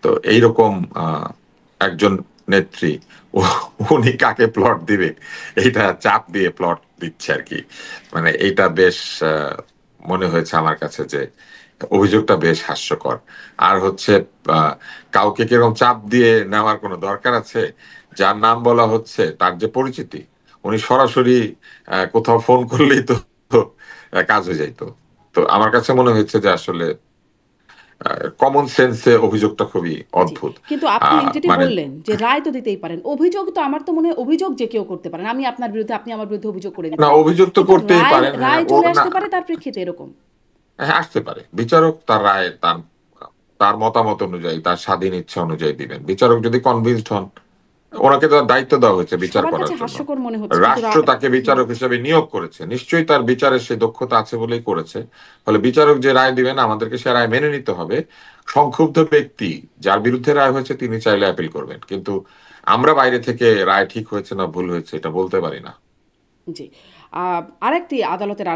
[SPEAKER 2] তো এইরকম একজন নেত্রী, উনি কাকে প্লট দিবে, এইটা চাপ দিয়ে প্লট দিচ্ছে আর কি। মানে এইটা বেশ মনে হয়েছে আমার কাছে যে অভিযোগটা বেশ হাস্যকর। আর হচ্ছে কাউকে কিরকম চাপ দিয়ে নেওয়ার কোনো দরকার আছে? যার নাম বলা হচ্ছে তার যে পরিচিতি, উনি সরাসরি কোথাও ফোন করলেই তো কাজ হয়ে যাইতো। তো আমার কাছে মনে হয়েছে যে আসলে কমন সেন্সে অভিযোগটা খুবই
[SPEAKER 1] জি।
[SPEAKER 2] অদ্ভুত।
[SPEAKER 1] কিন্তু আপনি যেটি
[SPEAKER 2] মানে
[SPEAKER 1] বললেন যে রায় তো দিতেই পারেন, অভিযোগ তো আমার তো মনে হয় অভিযোগ যে কেউ করতে পারেন, আমি আপনার বিরুদ্ধে, আপনি আমার বিরুদ্ধে অভিযোগ করে দিতে
[SPEAKER 2] না,
[SPEAKER 1] পারেন।
[SPEAKER 2] অভিযোগ তো
[SPEAKER 1] কিন্তু
[SPEAKER 2] করতেই
[SPEAKER 1] রায়
[SPEAKER 2] পারেন, হ্যাঁ
[SPEAKER 1] রায়
[SPEAKER 2] ও
[SPEAKER 1] চলে
[SPEAKER 2] না।
[SPEAKER 1] আসতে পারে তার প্রেক্ষিতে এরকম।
[SPEAKER 2] হ্যাঁ, আসতে পারে, বিচারক তার রায় তার তার মতামত অনুযায়ী, তার স্বাধীন ইচ্ছা অনুযায়ী দিবেন। বিচারক যদি কনভিন্সড হন, ওনাকে তো দায়িত্ব দেওয়া হয়েছে বিচার
[SPEAKER 1] সবার কাছে
[SPEAKER 2] করার জন্য।
[SPEAKER 1] হাস্যকর মনে হচ্ছে কিন্তু
[SPEAKER 2] রাষ্ট্র তাকে বিচারক হিসেবে নিয়োগ করেছে, নিশ্চয়ই তার বিচারের সে দক্ষতা আছে বলেই করেছে। ফলে বিচারক যে রায় দিবেন আমাদেরকে সে রায় মেনে নিতে হবে। সংক্ষুব্ধ ব্যক্তি যার বিরুদ্ধে রায় হয়েছে তিনি চাইলে অ্যাপিল করবেন, কিন্তু আমরা বাইরে থেকে রায় ঠিক হয়েছে না ভুল হয়েছে এটা বলতে পারি না।
[SPEAKER 1] জি। আরেকটি আদালতের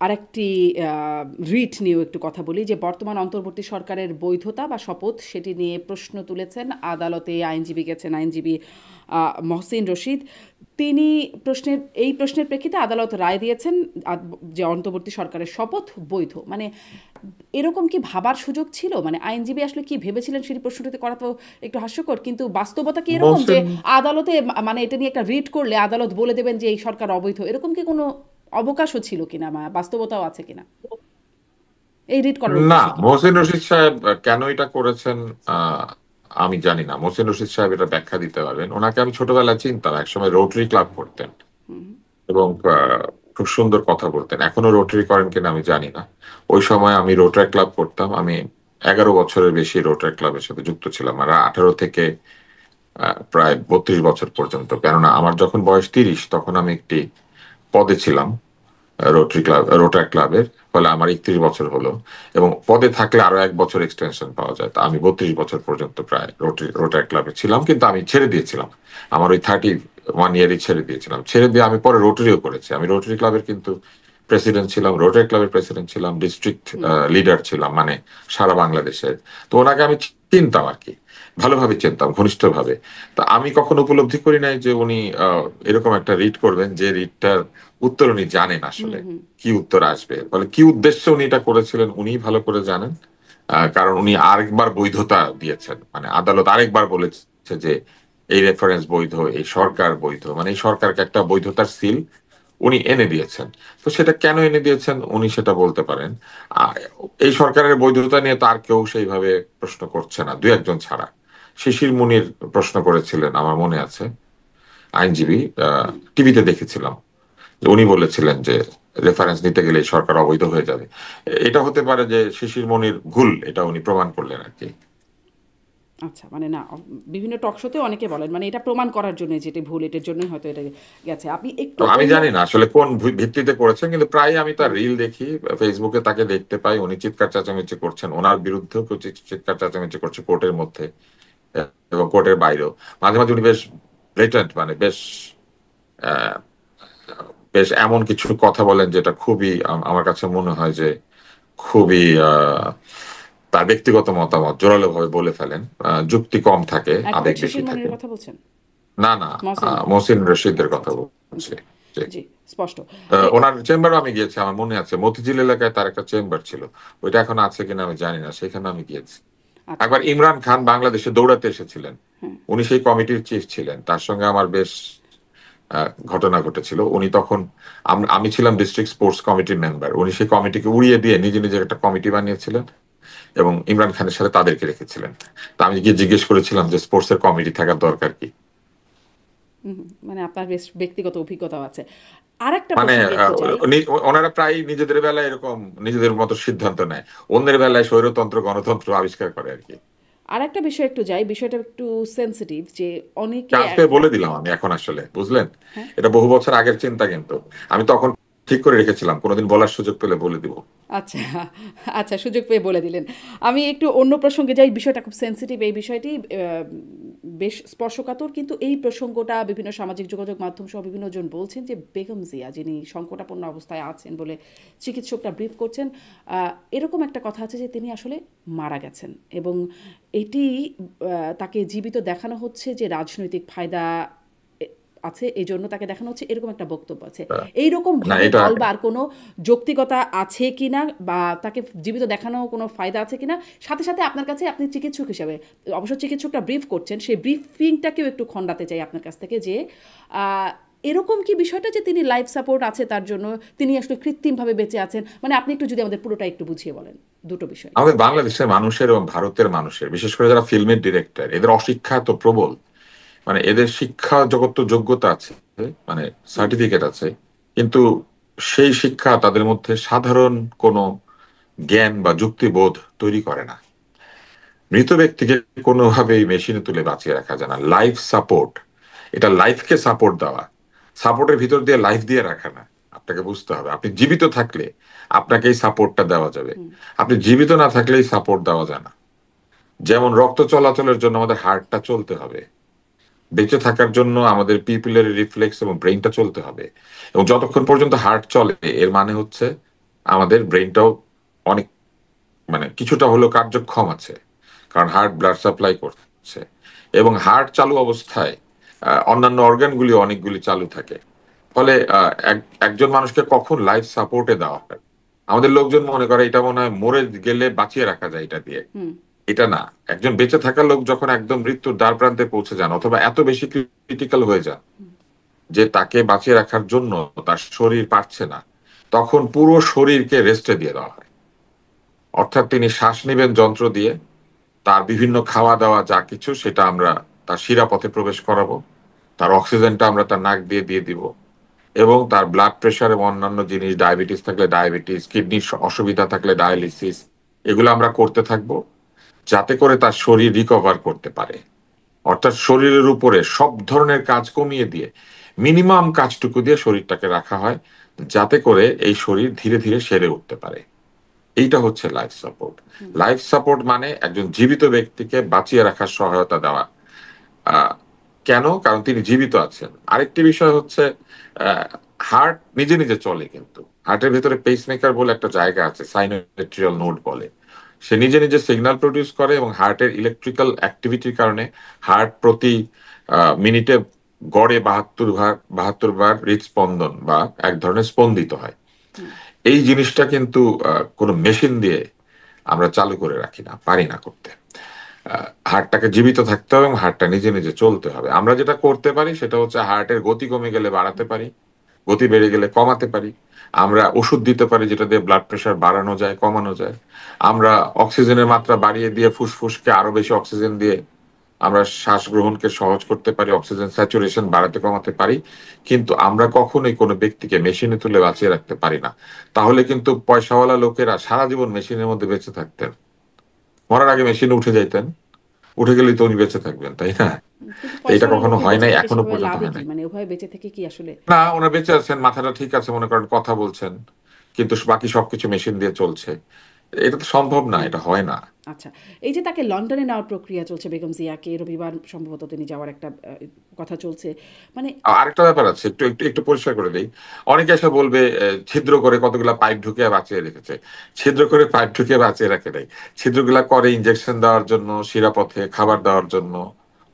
[SPEAKER 1] আরেকটি রিট নিয়েও একটু কথা বলি যে বর্তমান অন্তর্বর্তী সরকারের বৈধতা বা শপথ সেটি নিয়ে প্রশ্ন তুলেছেন আদালতে। আইনজীবী গেছেন, আইনজীবী মহসিন রশিদ। তিনি এই প্রশ্নের প্রেক্ষিতে আদালত রায় দিয়েছেন যে অন্তর্বর্তী সরকারের শপথ বৈধ। মানে এরকম কি ভাবার সুযোগ ছিল? মানে আইনজীবী আসলে কি ভেবেছিলেন সেই প্রশ্নটিতে করা তো একটু হাস্যকর, কিন্তু বাস্তবতা কি এরকম যে
[SPEAKER 2] মোহসেন
[SPEAKER 1] আদালতে মানে এটা নিয়ে একটা রিট করলে আদালত বলে দেবেন যে এই সরকার অবৈধ, এরকম কি কোনো অবকাশও ছিল কিনা বা বাস্তবতাও আছে কিনা এই রিট করার
[SPEAKER 2] না,
[SPEAKER 1] উদ্দেশ্য কি?
[SPEAKER 2] মোহসিন রশিদ সাহেব কেন এটা করেছেন আমি জানি না। মোহসিন রশিদ সাহেব এটা ব্যাখ্যা দিতে পারবেন। ওনাকে আমি ছোটবেলায় চিনতাম, একসময় রোটারি ক্লাব করতেন
[SPEAKER 1] হুম,
[SPEAKER 2] এবং খুব সুন্দর কথা বলতেন। এখনো রোটারি করেন কিনা আমি জানি না। ওই সময় আমি রোটারি ক্লাব করতাম। আমি 11 বছরের বেশি রোটারি ক্লাবের সাথে যুক্ত ছিলাম, আর 18 থেকে প্রায় 32 বছর পর্যন্ত। কেননা আমার যখন বয়স 30 তখন আমি একটি পদে ছিলাম রোটারি ক্লাবের। ফলে আমার 31 বছর হলো, এবং পদে থাকলে আরো 1 বছর এক্সটেনশন পাওয়া যায়। তা আমি 32 বছর পর্যন্ত প্রায় রোটারি ক্লাবে ছিলাম, কিন্তু আমি ছেড়ে দিয়েছিলাম। আমার ওই 31 ইয়ারই ছেড়ে দিয়েছিলাম। ছেড়ে দিয়ে আমি পরে রোটারিও করেছি। আমি রোটারি ক্লাবের কিন্তু প্রেসিডেন্ট ছিলাম, রোটারি ক্লাবের প্রেসিডেন্ট ছিলাম, ডিস্ট্রিক্ট
[SPEAKER 1] হুম,
[SPEAKER 2] লিডার ছিলাম, মানে সারা বাংলাদেশের। তো ওনাকে আমি চিনতাম আর কি, ভালোভাবে চিনতাম, ঘনিষ্ঠভাবে। তা আমি কখনো উপলব্ধি করি নাই যে উনি এরকম একটা রিট করবেন, যে রিটটার উত্তর উনি জানেন
[SPEAKER 1] হুম,
[SPEAKER 2] আসলে
[SPEAKER 1] হুম,
[SPEAKER 2] কি উত্তর আসবে। ফলে কি উদ্দেশ্যে উনি এটা করেছিলেন উনি ভালো করে জানেন। কারণ উনি আরেকবার বৈধতা দিয়েছেন, মানে আদালত আরেকবার বলেছে যে এই রেফারেন্স বৈধ, এই সরকার বৈধ, মানে এই সরকারকে একটা বৈধতার সিল উনি এনে দিয়েছেন। তো সেটা কেন এনে দিয়েছেন উনি সেটা বলতে পারেন। আহ, এই সরকারের বৈধতা নিয়ে তো আর কেউ সেইভাবে প্রশ্ন করছে না, দু একজন ছাড়া। শিশির মুনির প্রশ্ন করেছিলেন আমার মনে আছে, আইনজীবী,
[SPEAKER 1] হুম।
[SPEAKER 2] টিভিতে দেখেছিলাম যে উনি বলেছিলেন যে রেফারেন্স নিতে গেলে এই সরকার অবৈধ হয়ে যাবে। এটা হতে পারে যে শিশির মনির ভুল, এটা উনি প্রমাণ করলেন আর কি।
[SPEAKER 1] আচ্ছা, মানে না, বিভিন্ন টক শোতে অনেকে বলেন মানে এটা প্রমাণ করার জন্য যেটি ভুল, এটার জন্যই হয়তো এটা গেছে। আপনি একটু
[SPEAKER 2] তো আমি
[SPEAKER 1] অন্য।
[SPEAKER 2] জানি না আসলে কোন ভিত্তিতে করেছেন, কিন্তু প্রায় আমি তার
[SPEAKER 1] হুম।
[SPEAKER 2] রিল দেখি, ফেসবুকে তাকে দেখতে পাই, উনি চিৎকার চেঁচামেচি করছেন, ওনার বিরুদ্ধেও কেউ চিৎকার চেঁচামেচি করছে কোর্টের মধ্যে এবং কোর্টের বাইরেও। মাঝে মাঝে উনি বেশ ব্লেটেন্ট, মানে বেশ আহ, বেশ এমন কিছু কথা বলেন যেটা খুবই আমার কাছে মনে হয় যে খুবই তার ব্যক্তিগত মতামত জোরালো ভাবে বলে ফেলেন। যুক্তি কম থাকে,
[SPEAKER 1] একদম
[SPEAKER 2] আবেগ বেশি
[SPEAKER 1] শিশির
[SPEAKER 2] থাকে।
[SPEAKER 1] মনির কথা বলছেন?
[SPEAKER 2] না না,
[SPEAKER 1] মহসিন।
[SPEAKER 2] মহসিন রশিদের
[SPEAKER 1] আচ্ছা,
[SPEAKER 2] কথা
[SPEAKER 1] আচ্ছা।
[SPEAKER 2] বলছি।
[SPEAKER 1] জি, জি, স্পষ্ট।
[SPEAKER 2] ওনার চেম্বারও আমি গিয়েছি, আমার মনে আছে মতিঝিল এলাকায় তার একটা চেম্বার ছিল, ওইটা এখন আছে কিনা আমি জানি না, সেখানে আমি গিয়েছি।
[SPEAKER 1] আচ্ছা।
[SPEAKER 2] একবার ইমরান খান বাংলাদেশে দৌড়াতে এসেছিলেন,
[SPEAKER 1] হ্যাঁ।
[SPEAKER 2] উনি সেই কমিটির চিফ ছিলেন, তার সঙ্গে আমার বেশ ঘটনা ঘটেছিল। উনি তখন আমি ছিলাম ডিস্ট্রিক্ট স্পোর্টস কমিটির মেম্বার, উনি সেই কমিটিকে উড়িয়ে দিয়ে নিজে নিজের একটা কমিটি বানিয়েছিলেন এবং ইমরান খানের সাথে তাদেরকে রেখেছিলেন। তা আমি গিয়ে জিজ্ঞেস করেছিলাম যে স্পোর্টস এর কমিটি থাকার দরকার কি।
[SPEAKER 1] হুম, মানে আপনার বেশ ব্যক্তিগত অভিজ্ঞতাও আছে। আরেকটা
[SPEAKER 2] মানে
[SPEAKER 1] প্রসঙ্গে একটু যাই।
[SPEAKER 2] ওনারা প্রায় নিজেদের বেলায় এরকম নিজেদের মতো সিদ্ধান্ত নেয়, অন্যের বেলায় স্বৈরতন্ত্র গণতন্ত্র আবিষ্কার করে আর কি।
[SPEAKER 1] আরেকটা বিষয় একটু যাই, বিষয়টা একটু সেনসিটিভ যে অনেকে
[SPEAKER 2] চান্স পেয়ে বলে দিলাম আমি এখন, আসলে বুঝলেন,
[SPEAKER 1] হ্যাঁ।
[SPEAKER 2] এটা বহু বছর আগের চিন্তা, কিন্তু আমি তখন ঠিক করে রেখেছিলাম কোনোদিন বলার সুযোগ পেলে বলে দিব।
[SPEAKER 1] আচ্ছা, আচ্ছা, সুযোগ পেয়ে বলে দিলেন। আমি একটু অন্য প্রসঙ্গে যাই, বিষয়টা খুব সেনসিটিভ এই বিষয়টি, বেশ স্পর্শকাতর, কিন্তু এই প্রসঙ্গটা বিভিন্ন সামাজিক যোগাযোগ মাধ্যম সহ বিভিন্ন জন বলছেন যে বেগম জিয়া যিনি সংকটাপন্ন অবস্থায় আছেন বলে চিকিৎসকরা ব্রিফ করছেন, এরকম একটা কথা আছে যে তিনি আসলে মারা গেছেন এবং এটি তাকে জীবিত দেখানো হচ্ছে যে রাজনৈতিক ফায়দা আছে, এই জন্য তাকে দেখানো হচ্ছে, এরকম একটা বক্তব্য আছে।
[SPEAKER 2] আহ,
[SPEAKER 1] এইরকম
[SPEAKER 2] না
[SPEAKER 1] ভাবে
[SPEAKER 2] এটা,
[SPEAKER 1] বলবার কোনো যৌক্তিকতা আছে কিনা, বা তাকে জীবিত দেখানো কোনো ফায়দা আছে কিনা? সাথে সাথে আপনার কাছে, আপনি চিকিৎসক হিসেবে, অবশ্য চিকিৎসকরা ব্রিফ করছেন, সেই ব্রিফিংটাকেও একটু খণ্ডাতে চাই আপনার কাছ থেকে যে আহ, এরকম কি বিষয়টা যে তিনি লাইফ সাপোর্ট আছে তার জন্য তিনি আসলে কৃত্রিমভাবে বেঁচে আছেন, মানে আপনি একটু যদি আমাদের পুরোটা একটু বুঝিয়ে বলেন দুটো বিষয়।
[SPEAKER 2] আমাদের বাংলাদেশের মানুষের এবং ভারতের মানুষের, বিশেষ করে যারা ফিল্মের ডিরেক্টর, এদের অশিক্ষা তো প্রবল। মানে এদের শিক্ষা জগৎ তো যোগ্যতা আছে, মানে
[SPEAKER 1] হুম।
[SPEAKER 2] সার্টিফিকেট আছে, কিন্তু সেই শিক্ষা তাদের মধ্যে সাধারণ কোনো জ্ঞান বা যুক্তিবোধ তৈরি করে না। মৃত ব্যক্তিকে কোনোভাবেই মেশিনে তুলে বাঁচিয়ে রাখা যায় না। লাইফ সাপোর্ট, এটা লাইফকে সাপোর্ট দেওয়া, সাপোর্টের ভিতর দিয়ে লাইফ দিয়ে রাখা না। আপনাকে বুঝতে হবে আপনি জীবিত থাকলে আপনাকে এই সাপোর্টটা দেওয়া যাবে,
[SPEAKER 1] হুম।
[SPEAKER 2] আপনি জীবিত না থাকলে এই সাপোর্ট দেওয়া যায় না। যেমন রক্ত চলাচলের জন্য আমাদের হার্টটা চলতে হবে, বেঁচে থাকার জন্য আমাদের পিপিলারি রিফ্লেক্স এবং ব্রেইনটা চলতে হবে। এবং যতক্ষণ পর্যন্ত হার্ট চলে এর মানে হচ্ছে আমাদের ব্রেইনটাও অনেক, মানে কিছুটা হলেও কার্যক্ষম আছে, কারণ হার্ট ব্লাড সাপ্লাই করছে। এবং হার্ট চালু অবস্থায় অন্যান্য অর্গানগুলি অনেকগুলি চালু থাকে। ফলে একজন মানুষকে কখন লাইফ সাপোর্টে দেওয়া হয়, আমাদের লোকজন মনে করে এটা মনে হয় মরে গেলে বাঁচিয়ে রাখা যায় এটা দিয়ে।
[SPEAKER 1] হুম।
[SPEAKER 2] এটা না, একজন বেঁচে থাকা লোক যখন একদম মৃত্যুর দ্বার প্রান্তে পৌঁছে যান অথবা এত বেশি ক্রিটিক্যাল হয়ে যান যে তাকে বাঁচিয়ে রাখার জন্য তার শরীর পারছে না, তখন পুরো শরীরকে রেস্টে দিয়ে দেওয়া হয়। অর্থাৎ তিনি শ্বাস নেবেন যন্ত্র দিয়ে, তার বিভিন্ন খাওয়া দাওয়া যা কিছু সেটা আমরা তার শিরাপথে প্রবেশ করাবো, তার অক্সিজেনটা আমরা তার নাক দিয়ে দিয়ে দিব, এবং তার ব্লাড প্রেশার এবং অন্যান্য জিনিস, ডায়াবেটিস থাকলে ডায়াবেটিস, কিডনির অসুবিধা থাকলে ডায়ালিসিস, এগুলো আমরা করতে থাকবো যাতে করে তার শরীর রিকভার করতে পারে। অর্থাৎ শরীরের উপরে সব ধরনের কাজ কমিয়ে দিয়ে মিনিমাম কাজটুকু দিয়ে শরীরটাকে রাখা হয় যাতে করে এই শরীর ধীরে ধীরে সেরে উঠতে পারে। এইটা হচ্ছে লাইফ সাপোর্ট। লাইফ সাপোর্ট মানে একজন জীবিত ব্যক্তিকে বাঁচিয়ে রাখার সহায়তা দেওয়া। আহ, কেন? কারণ তিনি জীবিত আছেন। আরেকটি বিষয় হচ্ছে হার্ট নিজে নিজে চলে, কিন্তু হার্টের ভেতরে পেসমেকার বলে একটা জায়গা আছে, সাইনোমেট্রিয়াল নোড বলে, সে নিজে নিজে সিগন্যাল প্রডিউস করে এবং হার্টের ইলেকট্রিক্যাল অ্যাক্টিভিটির কারণে হার্ট প্রতি মিনিটে গড়ে 72 বার হৃদস্পন্দন বা এক ধরনের স্পন্দিত হয়।
[SPEAKER 1] হুম।
[SPEAKER 2] এই জিনিসটা কিন্তু কোনো মেশিন দিয়ে আমরা চালু করে রাখি না, পারি না করতে। হার্টটাকে জীবিত থাকতে হবে এবং হার্টটা নিজে নিজে চলতে হবে। আমরা যেটা করতে পারি সেটা হচ্ছে হার্টের গতি কমে গেলে বাড়াতে পারি, গতি বেড়ে গেলে কমাতে পারি। আমরা ওষুধ দিতে পারি যেটা দিয়ে ব্লাড প্রেশার বাড়ানো যায়, কমানো যায়। আমরা অক্সিজেনের মাত্রা বাড়িয়ে দিয়ে ফুসফুসকে আরো বেশি অক্সিজেন দিয়ে আমরা শ্বাস গ্রহণকে সহজ করতে পারি, অক্সিজেন স্যাচুরেশন বাড়াতে কমাতে পারি। কিন্তু আমরা কখনোই কোনো ব্যক্তিকে মেশিনে তুলে বাঁচিয়ে রাখতে পারি না। তাহলে কিন্তু পয়সাওয়ালা লোকেরা সারা জীবন মেশিনের মধ্যে বেঁচে থাকতেন, মরার আগে মেশিনে উঠে যাইতেন, উঠে গেলেই তো উনি বেঁচে থাকবেন, তাই না?
[SPEAKER 1] কিন্তু
[SPEAKER 2] তো এটা
[SPEAKER 1] পয়সাওয়ালা
[SPEAKER 2] কখনো
[SPEAKER 1] লোকের
[SPEAKER 2] হয়
[SPEAKER 1] বেঁচে
[SPEAKER 2] নাই,
[SPEAKER 1] থেকে
[SPEAKER 2] এখনো
[SPEAKER 1] সেভাবে
[SPEAKER 2] পর্যন্ত
[SPEAKER 1] লাভই
[SPEAKER 2] হয়
[SPEAKER 1] কি,
[SPEAKER 2] নাই।
[SPEAKER 1] মানে ওভাবে বেঁচে থেকে কি আসলে?
[SPEAKER 2] না, ওনারা বেঁচে আছেন, মাথাটা ঠিক আছে, মনে করেন কথা বলছেন, কিন্তু বাকি সবকিছু মেশিন দিয়ে চলছে। এটা তো সম্ভব না, এটা হয় না।
[SPEAKER 1] আচ্ছা, এই যে তাকে লন্ডনে নেওয়ার প্রক্রিয়া চলছে বেগম জিয়াকে, রবিবার সম্ভবত তিনি যাওয়ার একটা কথা চলছে, মানে
[SPEAKER 2] আরেকটা ব্যাপার আছে, একটু একটু একটু পরিষ্কার করে দিই। অনেকে এসে বলবে ছিদ্র করে কতগুলা পাইপ ঢুকিয়ে বাঁচিয়ে রেখেছে। ছিদ্র করে পাইপ ঢুকিয়ে বাঁচিয়ে রাখে নাই। ছিদ্রগুলা করে ইনজেকশন দেওয়ার জন্য, শিরাপথে খাবার দেওয়ার জন্য,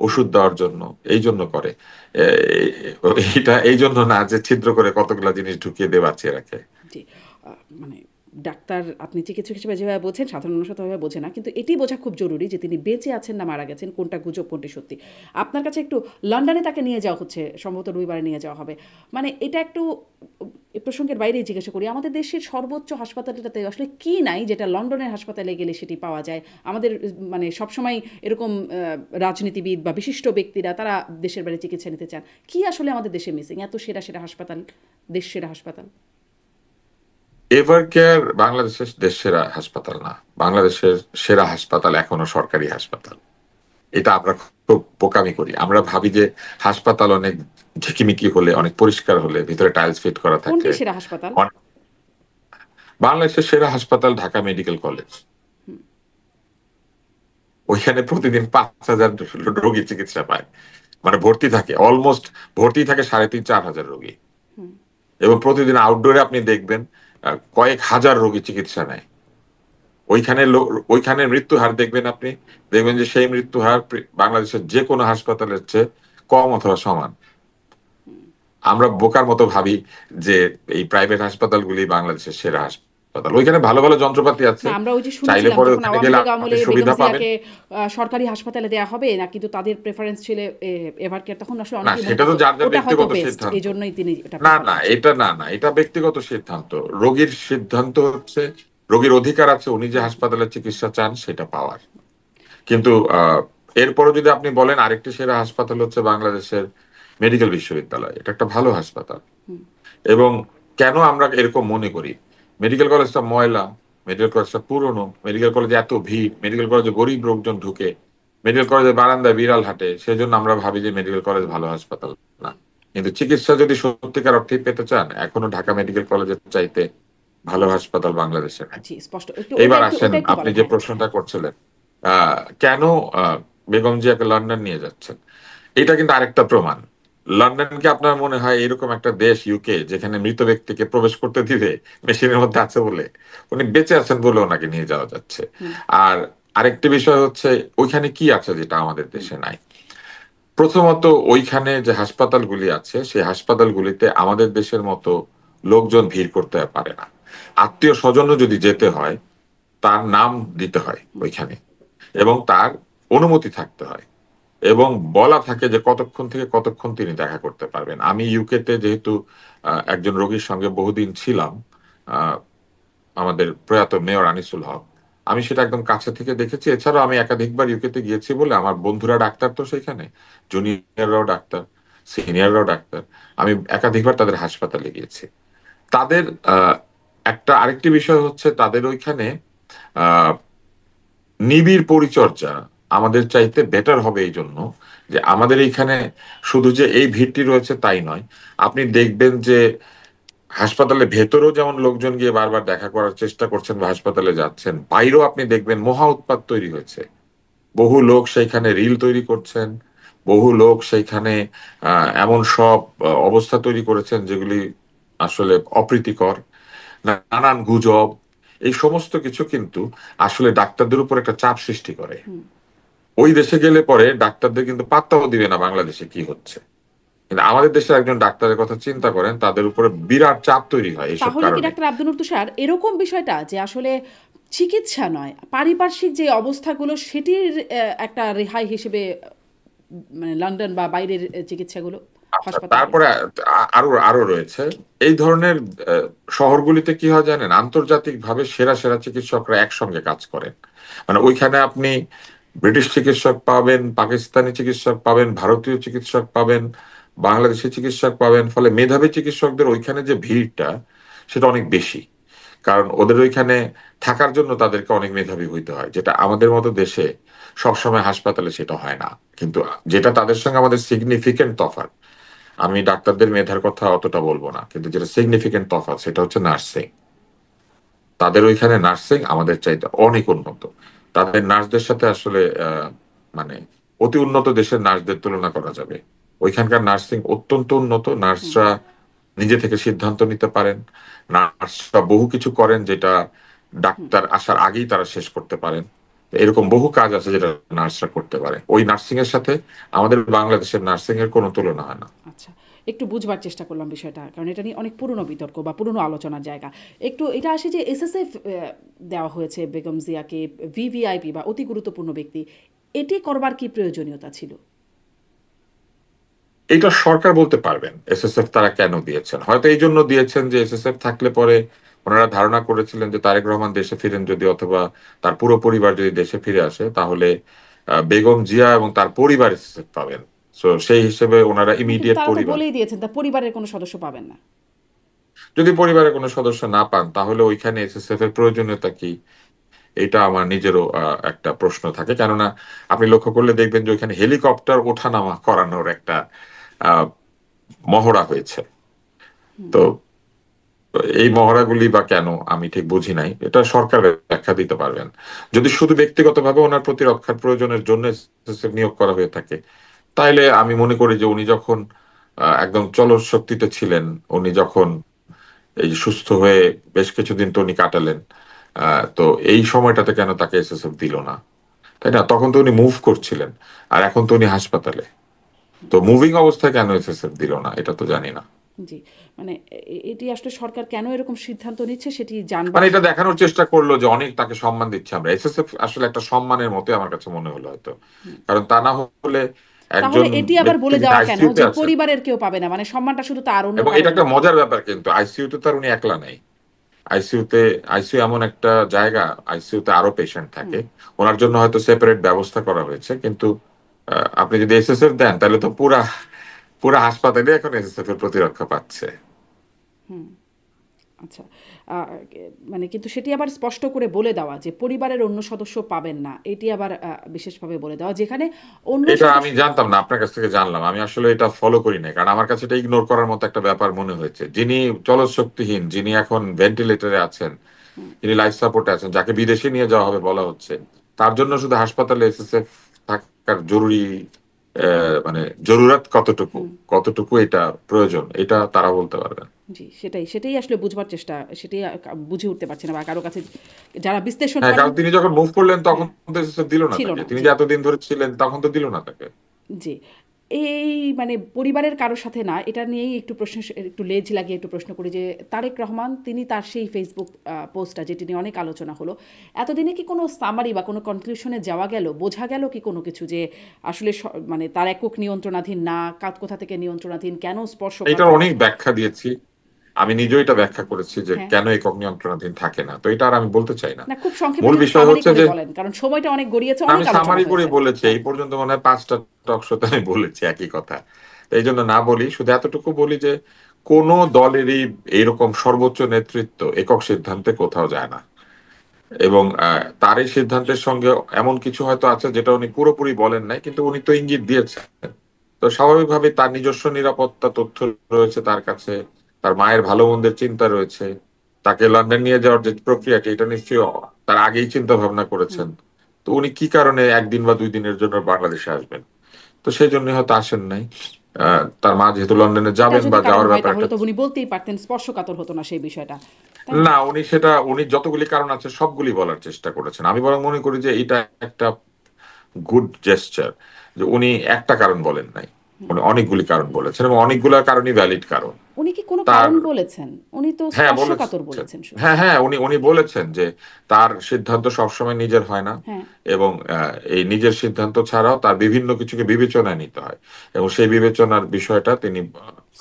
[SPEAKER 2] ওষুধ দেওয়ার জন্য, এই জন্য করে। এ, এটা এই জন্য না যে ছিদ্র করে কতগুলা জিনিস ঢুকিয়ে দিয়ে বাঁচিয়ে রাখে।
[SPEAKER 1] জি, মানে ডাক্তার, আপনি চিকিৎসক হিসেবে যেভাবে বোঝেন সাধারণ মানুষ তো ওইভাবে বোঝে না, কিন্তু এটি বোঝা খুব জরুরি যে তিনি বেঁচে আছেন না মারা গেছেন, কোনটা গুজব কোনটি সত্যি। আপনার কাছে একটু, লন্ডনে তাকে নিয়ে যাওয়া হচ্ছে, সম্ভবত রবিবারে নিয়ে যাওয়া হবে, মানে এটা একটু এ প্রসঙ্গের বাইরেই জিজ্ঞাসা করি, আমাদের দেশের সর্বোচ্চ হাসপাতালটাতে আসলে কি নাই যেটা লন্ডনের হাসপাতালে গেলে সেটি পাওয়া যায়? আমাদের মানে সবসময় এরকম রাজনীতিবিদ বা বিশিষ্ট ব্যক্তিরা তারা দেশের বাইরে চিকিৎসা নিতে চান, কি আসলে আমাদের দেশে মিসিং এত সেরা সেরা হাসপাতাল, দেশ সেরা হাসপাতাল?
[SPEAKER 2] এভার কেয়ার বাংলাদেশের দেশ সেরা হাসপাতাল না। বাংলাদেশের সেরা হাসপাতাল এখনো সরকারি হাসপাতাল। এটা আমরা খুব বোকামি করি। আমরা ভাবি যে হাসপাতাল অনেক ঝিকিমিকি হলে, অনেক পরিষ্কার হলে, ভিতরে টাইলস ফিট করা
[SPEAKER 1] কোনটি
[SPEAKER 2] থাকলে।
[SPEAKER 1] সেরা হাসপাতাল?
[SPEAKER 2] বাংলাদেশের সেরা হাসপাতাল ঢাকা মেডিকেল কলেজ। ওইখানে প্রতিদিন 5,000 রোগী চিকিৎসা পায়, মানে ভর্তি থাকে, অলমোস্ট ভর্তি থাকে 3,500-4,000 রোগী। এবং প্রতিদিন আউটডোরে আপনি দেখবেন কয়েক হাজার রোগী চিকিৎসা নেয়। ওইখানে ওইখানে মৃত্যু হার দেখবেন, আপনি দেখবেন যে সেই মৃত্যু হার বাংলাদেশের যে কোনো হাসপাতালের চেয়ে কম অথবা সমান। আমরা বোকার মতো ভাবি যে এই প্রাইভেট হাসপাতালগুলি বাংলাদেশের সেরা হাসপাতাল। ওইখানে ভালো ভালো যন্ত্রপাতি আছে,
[SPEAKER 1] না, আমরা ওই যে
[SPEAKER 2] চাইলে
[SPEAKER 1] শুনেছিলাম
[SPEAKER 2] পরে
[SPEAKER 1] যখন
[SPEAKER 2] ওখানে
[SPEAKER 1] আওয়ামী
[SPEAKER 2] গেলে
[SPEAKER 1] লীগ
[SPEAKER 2] আপনি
[SPEAKER 1] আমলে বেগম
[SPEAKER 2] সুবিধা পাবেন।
[SPEAKER 1] জিয়াকে সরকারি হাসপাতালে দেওয়া হবে না, কিন্তু তাদের প্রেফারেন্স ছিল এভার কেয়ার, তখন আসলে
[SPEAKER 2] না,
[SPEAKER 1] অনেকেই মনে
[SPEAKER 2] সেটা তো
[SPEAKER 1] করতো
[SPEAKER 2] যার যার
[SPEAKER 1] ওটা হয়তো
[SPEAKER 2] ব্যক্তিগত
[SPEAKER 1] বেস্ট, এই
[SPEAKER 2] সিদ্ধান্ত।
[SPEAKER 1] জন্যই তিনি এটা
[SPEAKER 2] না
[SPEAKER 1] প্রেফার
[SPEAKER 2] না,
[SPEAKER 1] করছেন।
[SPEAKER 2] এটা না না, এটা ব্যক্তিগত সিদ্ধান্ত। রোগীর সিদ্ধান্ত হচ্ছে, রোগীর অধিকার আছে উনি যে হাসপাতালে চিকিৎসা চান সেটা পাওয়ার। কিন্তু এরপরও যদি আপনি বলেন আরেকটি সেরা হাসপাতাল হচ্ছে বাংলাদেশের মেডিকেল বিশ্ববিদ্যালয়। এটা একটা ভালো হাসপাতাল। এবং কেন আমরা এরকম মনে করি? মেডিকেল কলেজটা ময়লা, মেডিকেল কলেজটা পুরনো, মেডিকেল কলেজে এত ভিড়, মেডিকেল কলেজে গরিব লোকজন ঢুকে, মেডিকেল কলেজের বারান্দায় বিড়াল হাঁটে, সেজন্য আমরা ভাবি যে মেডিকেল কলেজ ভালো হাসপাতাল না। কিন্তু চিকিৎসা যদি সত্যিকার অর্থে পেতে চান, এখনো ঢাকা মেডিকেল কলেজের চাইতে ভালো হাসপাতাল বাংলাদেশে নাই।
[SPEAKER 1] জি, স্পষ্ট একটু ওটা
[SPEAKER 2] এইবার
[SPEAKER 1] একটু
[SPEAKER 2] আসেন,
[SPEAKER 1] ওটা একটু
[SPEAKER 2] আপনি
[SPEAKER 1] বলেন,
[SPEAKER 2] যে
[SPEAKER 1] হ্যাঁ।
[SPEAKER 2] প্রশ্নটা করছিলেন, কেন বেগম জিয়াকে লন্ডন নিয়ে যাচ্ছেন, এটা কিন্তু আরেকটা প্রমাণ। লন্ডন কি আপনার মনে হয় এরকম একটা দেশ, ইউকে, যেখানে মৃত ব্যক্তিকে প্রবেশ করতে দিবে মেশিনের মধ্যে আছে বলে? উনি বেঁচে আছেন বলে ওনাকে নিয়ে যাওয়া যাচ্ছে। আর আরেকটি বিষয় হচ্ছে, ওইখানে কি আছে যেটা আমাদের দেশে নাই? প্রথমত, ওইখানে যে হাসপাতালগুলি আছে সেই হাসপাতালগুলিতে আমাদের দেশের মতো লোকজন ভিড় করতে পারে না। আত্মীয় স্বজনও যদি যেতে হয়, তার নাম দিতে হয় ওইখানে, এবং তার অনুমতি থাকতে হয়, এবং বলা থাকে যে কতক্ষণ থেকে কতক্ষণ তিনি দেখা করতে পারবেন। আমি ইউকেতে যেহেতু একজন রোগীর সঙ্গে বহুদিন ছিলাম, আহ, আমাদের প্রয়াত মেয়র আনিসুল হক, আমি সেটা একদম কাছে থেকে দেখেছি। এছাড়াও আমি একাধিকবার ইউকেতে গিয়েছি বলে আমার বন্ধুরা ডাক্তার, তো সেখানে জুনিয়ররাও ডাক্তার, সিনিয়ররাও ডাক্তার, আমি একাধিকবার তাদের হাসপাতালে গিয়েছি। তাদের আহ, একটা আরেকটি বিষয় হচ্ছে, তাদের ওইখানে আহ নিবিড় পরিচর্যা আমাদের চাইতে বেটার হবে, এই জন্য যে আমাদের এইখানে শুধু যে এই ভিড়টি রয়েছে তাই নয়। আপনি দেখবেন যে হাসপাতালের ভেতরেও যেমন লোকজন গিয়ে বারবার দেখা করার চেষ্টা করছেন বা হাসপাতালে যাচ্ছেন, বাইরেও আপনি দেখবেন মহা উৎপাত তৈরি হয়েছে। বহু লোক সেইখানে রিল তৈরি করছেন, বহু লোক সেইখানে এমন সব অবস্থা তৈরি করেছেন যেগুলি আসলে অপ্রীতিকর। নানান গুজব, এই সমস্ত কিছু কিন্তু আসলে ডাক্তারদের উপর একটা চাপ সৃষ্টি করে। ওই দেশে গেলে পরে ডাক্তারদের কিন্তু পাত্তাও দিবে না বাংলাদেশে কি হচ্ছে। কিন্তু আমাদের দেশের একজন ডাক্তারের কথা চিন্তা করেন, তাদের উপরে বিরাট চাপ তৈরি হয় এইসব
[SPEAKER 1] তাহলে কি
[SPEAKER 2] কারণে।
[SPEAKER 1] ডাক্তার আব্দুল তুষার এরকম বিষয়টা যে আসলে চিকিৎসা নয়, পারিপার্শ্বিক যে অবস্থাগুলো সেটির একটা রেহাই হিসেবে মানে লন্ডন বা বাইরের চিকিৎসাগুলো?
[SPEAKER 2] আচ্ছা,
[SPEAKER 1] হাসপাতালে
[SPEAKER 2] তারপরে
[SPEAKER 1] গেছে।
[SPEAKER 2] আরো আরো রয়েছে এই ধরনের শহরগুলিতে কি হয় জানেন, আন্তর্জাতিক ভাবে সেরা সেরা চিকিৎসকরা একসঙ্গে কাজ করেন। মানে ওইখানে আপনি ব্রিটিশ চিকিৎসক পাবেন, পাকিস্তানি চিকিৎসক পাবেন, ভারতীয় চিকিৎসক পাবেন, বাংলাদেশি চিকিৎসক পাবেন। ফলে মেধাবী চিকিৎসকদের ওইখানে যে ভিড়টা সেটা অনেক বেশি, কারণ ওদের ওইখানে থাকার জন্য তাদেরকে অনেক মেধাবী হইতে হয়, যেটা আমাদের মতো দেশে সবসময় হাসপাতালে সেটা হয় না। কিন্তু যেটা তাদের সঙ্গে আমাদের সিগনিফিকেন্ট তফাৎ, আমি ডাক্তারদের মেধার কথা অতটা বলবো না, কিন্তু যেটা সিগনিফিকেন্ট তফাৎ সেটা হচ্ছে নার্সিং। তাদের ওইখানে নার্সিং আমাদের চাইতে অনেক উন্নত। তাদের নার্সদের সাথে আসলে মানে অতি উন্নত দেশের নার্সদের তুলনা করা যাবে। ওইখানকার নার্সিং অত্যন্ত উন্নত।
[SPEAKER 1] হুম,
[SPEAKER 2] নার্সরা নিজে থেকে সিদ্ধান্ত নিতে পারেন, নার্সরা বহু কিছু করেন যেটা
[SPEAKER 1] হুম।
[SPEAKER 2] ডাক্তার আসার আগেই তারা শেষ করতে পারেন। এরকম বহু কাজ আছে যেটা নার্সরা করতে পারে। ওই নার্সিং এর সাথে আমাদের বাংলাদেশের নার্সিং এর কোনো তুলনা হয় না।
[SPEAKER 1] আচ্ছা, একটু বুঝবার চেষ্টা করলাম বিষয়টা, কারণ এটা নিয়ে অনেক পুরনো বিতর্ক বা পুরনো আলোচনার জায়গা। একটু এটা আসে যে এসএসএফ দেওয়া হয়েছে বেগম জিয়াকে, ভিভিআইপি বা অতি গুরুত্বপূর্ণ ব্যক্তি, এটি করবার কি প্রয়োজনীয়তা ছিল?
[SPEAKER 2] এটা সরকার বলতে পারবেন এসএসএফ তারা কেন দিয়েছেন। হয়তো এই জন্য দিয়েছেন যে এসএসএফ থাকলে পরে ওনারা ধারণা করেছিলেন যে তারেক রহমান দেশে ফিরেন যদি, অথবা তার পুরো পরিবার যদি দেশে ফিরে আসে, তাহলে বেগম জিয়া এবং তার পরিবার এসএসএফ পাবেন। তো সেই হিসেবে ওনারা
[SPEAKER 1] কিন্তু
[SPEAKER 2] ইমিডিয়েট
[SPEAKER 1] তারা তো
[SPEAKER 2] পরিবার,
[SPEAKER 1] বলেই দিয়েছেন তার পরিবারের কোনো সদস্য পাবেন না।
[SPEAKER 2] যদি পরিবারের কোনো সদস্য না পান তাহলে ওইখানে এসএসএফ এর প্রয়োজনীয়তা কি, এটা আমার নিজেরও একটা প্রশ্ন থাকে। কেননা আপনি লক্ষ্য করলে দেখবেন যে ওইখানে হেলিকপ্টার ওঠানামা করানোর একটা আহ, মহড়া হয়েছে। তো এই মহড়াগুলি বা কেন আমি ঠিক বুঝি নাই, এটা সরকার ব্যাখ্যা দিতে পারবেন। যদি শুধু ব্যক্তিগতভাবে ওনার প্রতিরক্ষার প্রয়োজনের জন্য SSF নিয়োগ করা হয়ে থাকে, তাইলে আমি মনে করি যে উনি যখন একদম চলৎ শক্তিতে ছিলেন, উনি যখন এই সুস্থ হয়ে বেশ কিছুদিন তো উনি কাটালেন, তো এই সময়টাতে কেন তাকে এসএসএফ দিল না, তাই না? তখন তো উনি মুভ করছিলেন, আর এখন তো উনি হাসপাতালে। তো মুভিং অবস্থায় কেন এসএসএফ দিল না এটা তো জানি না।
[SPEAKER 1] জি, মানে এটি আসলে সরকার কেন এরকম সিদ্ধান্ত নিচ্ছে সেটি
[SPEAKER 2] মানে
[SPEAKER 1] জানবার।
[SPEAKER 2] এটা দেখানোর চেষ্টা করলো যে অনেক তাকে সম্মান দিচ্ছে আমরা। এসএসএফ আসলে একটা সম্মানের মতোই আমার কাছে মনে হলো হয়তো, কারণ তা না হলে
[SPEAKER 1] তাহলে
[SPEAKER 2] একজন
[SPEAKER 1] এটি আবার
[SPEAKER 2] ব্যক্তি
[SPEAKER 1] বলে
[SPEAKER 2] যিনি
[SPEAKER 1] দেওয়া কেন
[SPEAKER 2] আইসিইউতে
[SPEAKER 1] যে
[SPEAKER 2] আছেন,
[SPEAKER 1] পরিবারের কেউ পাবে না, মানে সম্মানটা শুধু তার, অন্য
[SPEAKER 2] এবং এটা
[SPEAKER 1] কারোর
[SPEAKER 2] একটা
[SPEAKER 1] না?
[SPEAKER 2] মজার ব্যাপার, কিন্তু আইসিইউতে তার উনি একলা নাই। আইসিইউতে, আইসিইউ এমন একটা জায়গা, আইসিইউতে আরো পেশেন্ট থাকে, ওনার জন্য হয়তো সেপারেট ব্যবস্থা করা হয়েছে। কিন্তু আপনি যদি এসএসএফ দেন তাহলে তো পুরা পুরা হাসপাতালে এখন এসএসএফ এর প্রতিরক্ষা পাচ্ছে।
[SPEAKER 1] আচ্ছা, মানে কিন্তু সেটি আবার স্পষ্ট করে বলে দেওয়া যে পরিবারের অন্য সদস্য পাবেন না, এটি আবার বিশেষভাবে বলে দেওয়া, যেখানে অন্য
[SPEAKER 2] এটা আমি
[SPEAKER 1] সদস্য।
[SPEAKER 2] জানতাম না, আপনার কাছ থেকে জানলাম। আমি আসলে এটা ফলো করি না, কারণ আমার কাছে এটা ইগনোর করার মতো একটা ব্যাপার মনে হয়েছে। যিনি চলৎ শক্তিহীন, যিনি এখন ভেন্টিলেটরে আছেন, যিনি লাইফ সাপোর্টে আছেন, যাকে বিদেশে নিয়ে যাওয়া হবে বলা হচ্ছে, তার জন্য শুধু হাসপাতালে এসএসএফ থাকার জরুরি মানে জরুরত কতটুকু, কতটুকু এটা প্রয়োজন, এটা তারা বলতে পারবেন।
[SPEAKER 1] জি, সেটাই সেটাই আসলে বুঝবার চেষ্টা, সেটাই বুঝে উঠতে পারছি না বা কারো কাছে যারা বিশ্লেষণ
[SPEAKER 2] হ্যাঁ,
[SPEAKER 1] করেন।
[SPEAKER 2] কারণ তিনি যখন মুভ করলেন তখন
[SPEAKER 1] হ্যাঁ,
[SPEAKER 2] তো এসএসএফ দিল না
[SPEAKER 1] ছিল
[SPEAKER 2] তাকে।
[SPEAKER 1] না।
[SPEAKER 2] তিনি
[SPEAKER 1] জি,
[SPEAKER 2] যে এতদিন ধরে ছিলেন তখন তো দিল না তাকে।
[SPEAKER 1] জি। এই মানে পরিবারের কারো সাথে না, এটা নিয়েই একটু প্রশ্ন, একটু লেজ লাগিয়ে একটু প্রশ্ন করি যে তারেক রহমান তিনি তার সেই ফেসবুক পোস্টটা যেটি নিয়ে অনেক আলোচনা হলো, এতদিনে কি কোনো সামারি বা কোনো কনক্লুশনে যাওয়া গেল, বোঝা গেল কি কোনো কিছু যে আসলে মানে তার একক নিয়ন্ত্রণাধীন না, কোথা থেকে নিয়ন্ত্রণাধীন, কেন
[SPEAKER 2] এটার
[SPEAKER 1] স্পর্শকাতর?
[SPEAKER 2] অনেক ব্যাখ্যা দিয়েছি, আমি নিজেও এটা ব্যাখ্যা করেছি যে
[SPEAKER 1] হ্যাঁ,
[SPEAKER 2] কেন একক নিয়ন্ত্রণাধীন থাকে না। তো এটা আর আমি বলতে চাই না।
[SPEAKER 1] না খুব সংক্ষেপে
[SPEAKER 2] মূল
[SPEAKER 1] যদি
[SPEAKER 2] বিষয়
[SPEAKER 1] সামারি
[SPEAKER 2] হচ্ছে
[SPEAKER 1] করে
[SPEAKER 2] যে,
[SPEAKER 1] বলেন, কারণ সময়টা অনেক গড়িয়েছে,
[SPEAKER 2] আমি
[SPEAKER 1] অনেক আলোচনা
[SPEAKER 2] সামারি করে
[SPEAKER 1] হয়েছে।
[SPEAKER 2] বলেছি
[SPEAKER 1] হ্যাঁ,
[SPEAKER 2] এই পর্যন্ত মনে হয় 5টা টক শোতে আমি বলেছি একই কথা। তো এই জন্য না বলি, শুধু এতটুকু বলি যে কোন দলেরই এইরকম সর্বোচ্চ নেতৃত্ব একক সিদ্ধান্তে কোথাও যায় না। এবং তার এই সিদ্ধান্তের সঙ্গে এমন কিছু হয়তো আছে যেটা উনি পুরোপুরি বলেন নাই, কিন্তু উনি তো ইঙ্গিত দিয়েছেন। তো স্বাভাবিকভাবেই তার নিজস্ব নিরাপত্তা তথ্য রয়েছে তার কাছে, তার মায়ের ভালো মন্দের চিন্তা রয়েছে, তাকে লন্ডন নিয়ে যাওয়ার যে প্রক্রিয়াটি এটা নিশ্চয়ই তার আগেই চিন্তা ভাবনা করেছেন। তো উনি কি কারণে একদিন বা 2 দিনের জন্য বাংলাদেশে আসবেন, তো সেই জন্য হয়তো আসেন নাই। তার মা যেহেতু লন্ডনে
[SPEAKER 1] এটা
[SPEAKER 2] যাবেন
[SPEAKER 1] যদি
[SPEAKER 2] বা
[SPEAKER 1] কারণ
[SPEAKER 2] যাওয়ার
[SPEAKER 1] হয়
[SPEAKER 2] ব্যাপার
[SPEAKER 1] তাহলে
[SPEAKER 2] একটা,
[SPEAKER 1] তো উনি বলতেই পারতেন, স্পর্শকাতর হতো না সেই বিষয়টা, তাই না?
[SPEAKER 2] না উনি সেটা, উনি যতগুলি কারণ আছে সবগুলি বলার চেষ্টা করেছেন। আমি বরং মনে করি যে এটা একটা গুড জেস্টার যে উনি একটা কারণ বলেন নাই। উনি অনেকগুলি কারণ বলেছেন এবং অনেকগুলো কারণই ভ্যালিড কারণ
[SPEAKER 1] উনি কি কোনো
[SPEAKER 2] তার।
[SPEAKER 1] কারণ বলেছেন? উনি তো
[SPEAKER 2] হ্যাঁ
[SPEAKER 1] স্পর্শকাতর
[SPEAKER 2] বলেছেন।
[SPEAKER 1] বলেছেন শুধু।
[SPEAKER 2] হ্যাঁ হ্যাঁ, উনি উনি বলেছেন যে তার সিদ্ধান্ত সবসময় নিজের হয় না,
[SPEAKER 1] হ্যাঁ।
[SPEAKER 2] এবং এই নিজের সিদ্ধান্ত ছাড়াও তার বিভিন্ন কিছুকে বিবেচনায় নিতে হয়, এবং সেই বিবেচনার বিষয়টা তিনি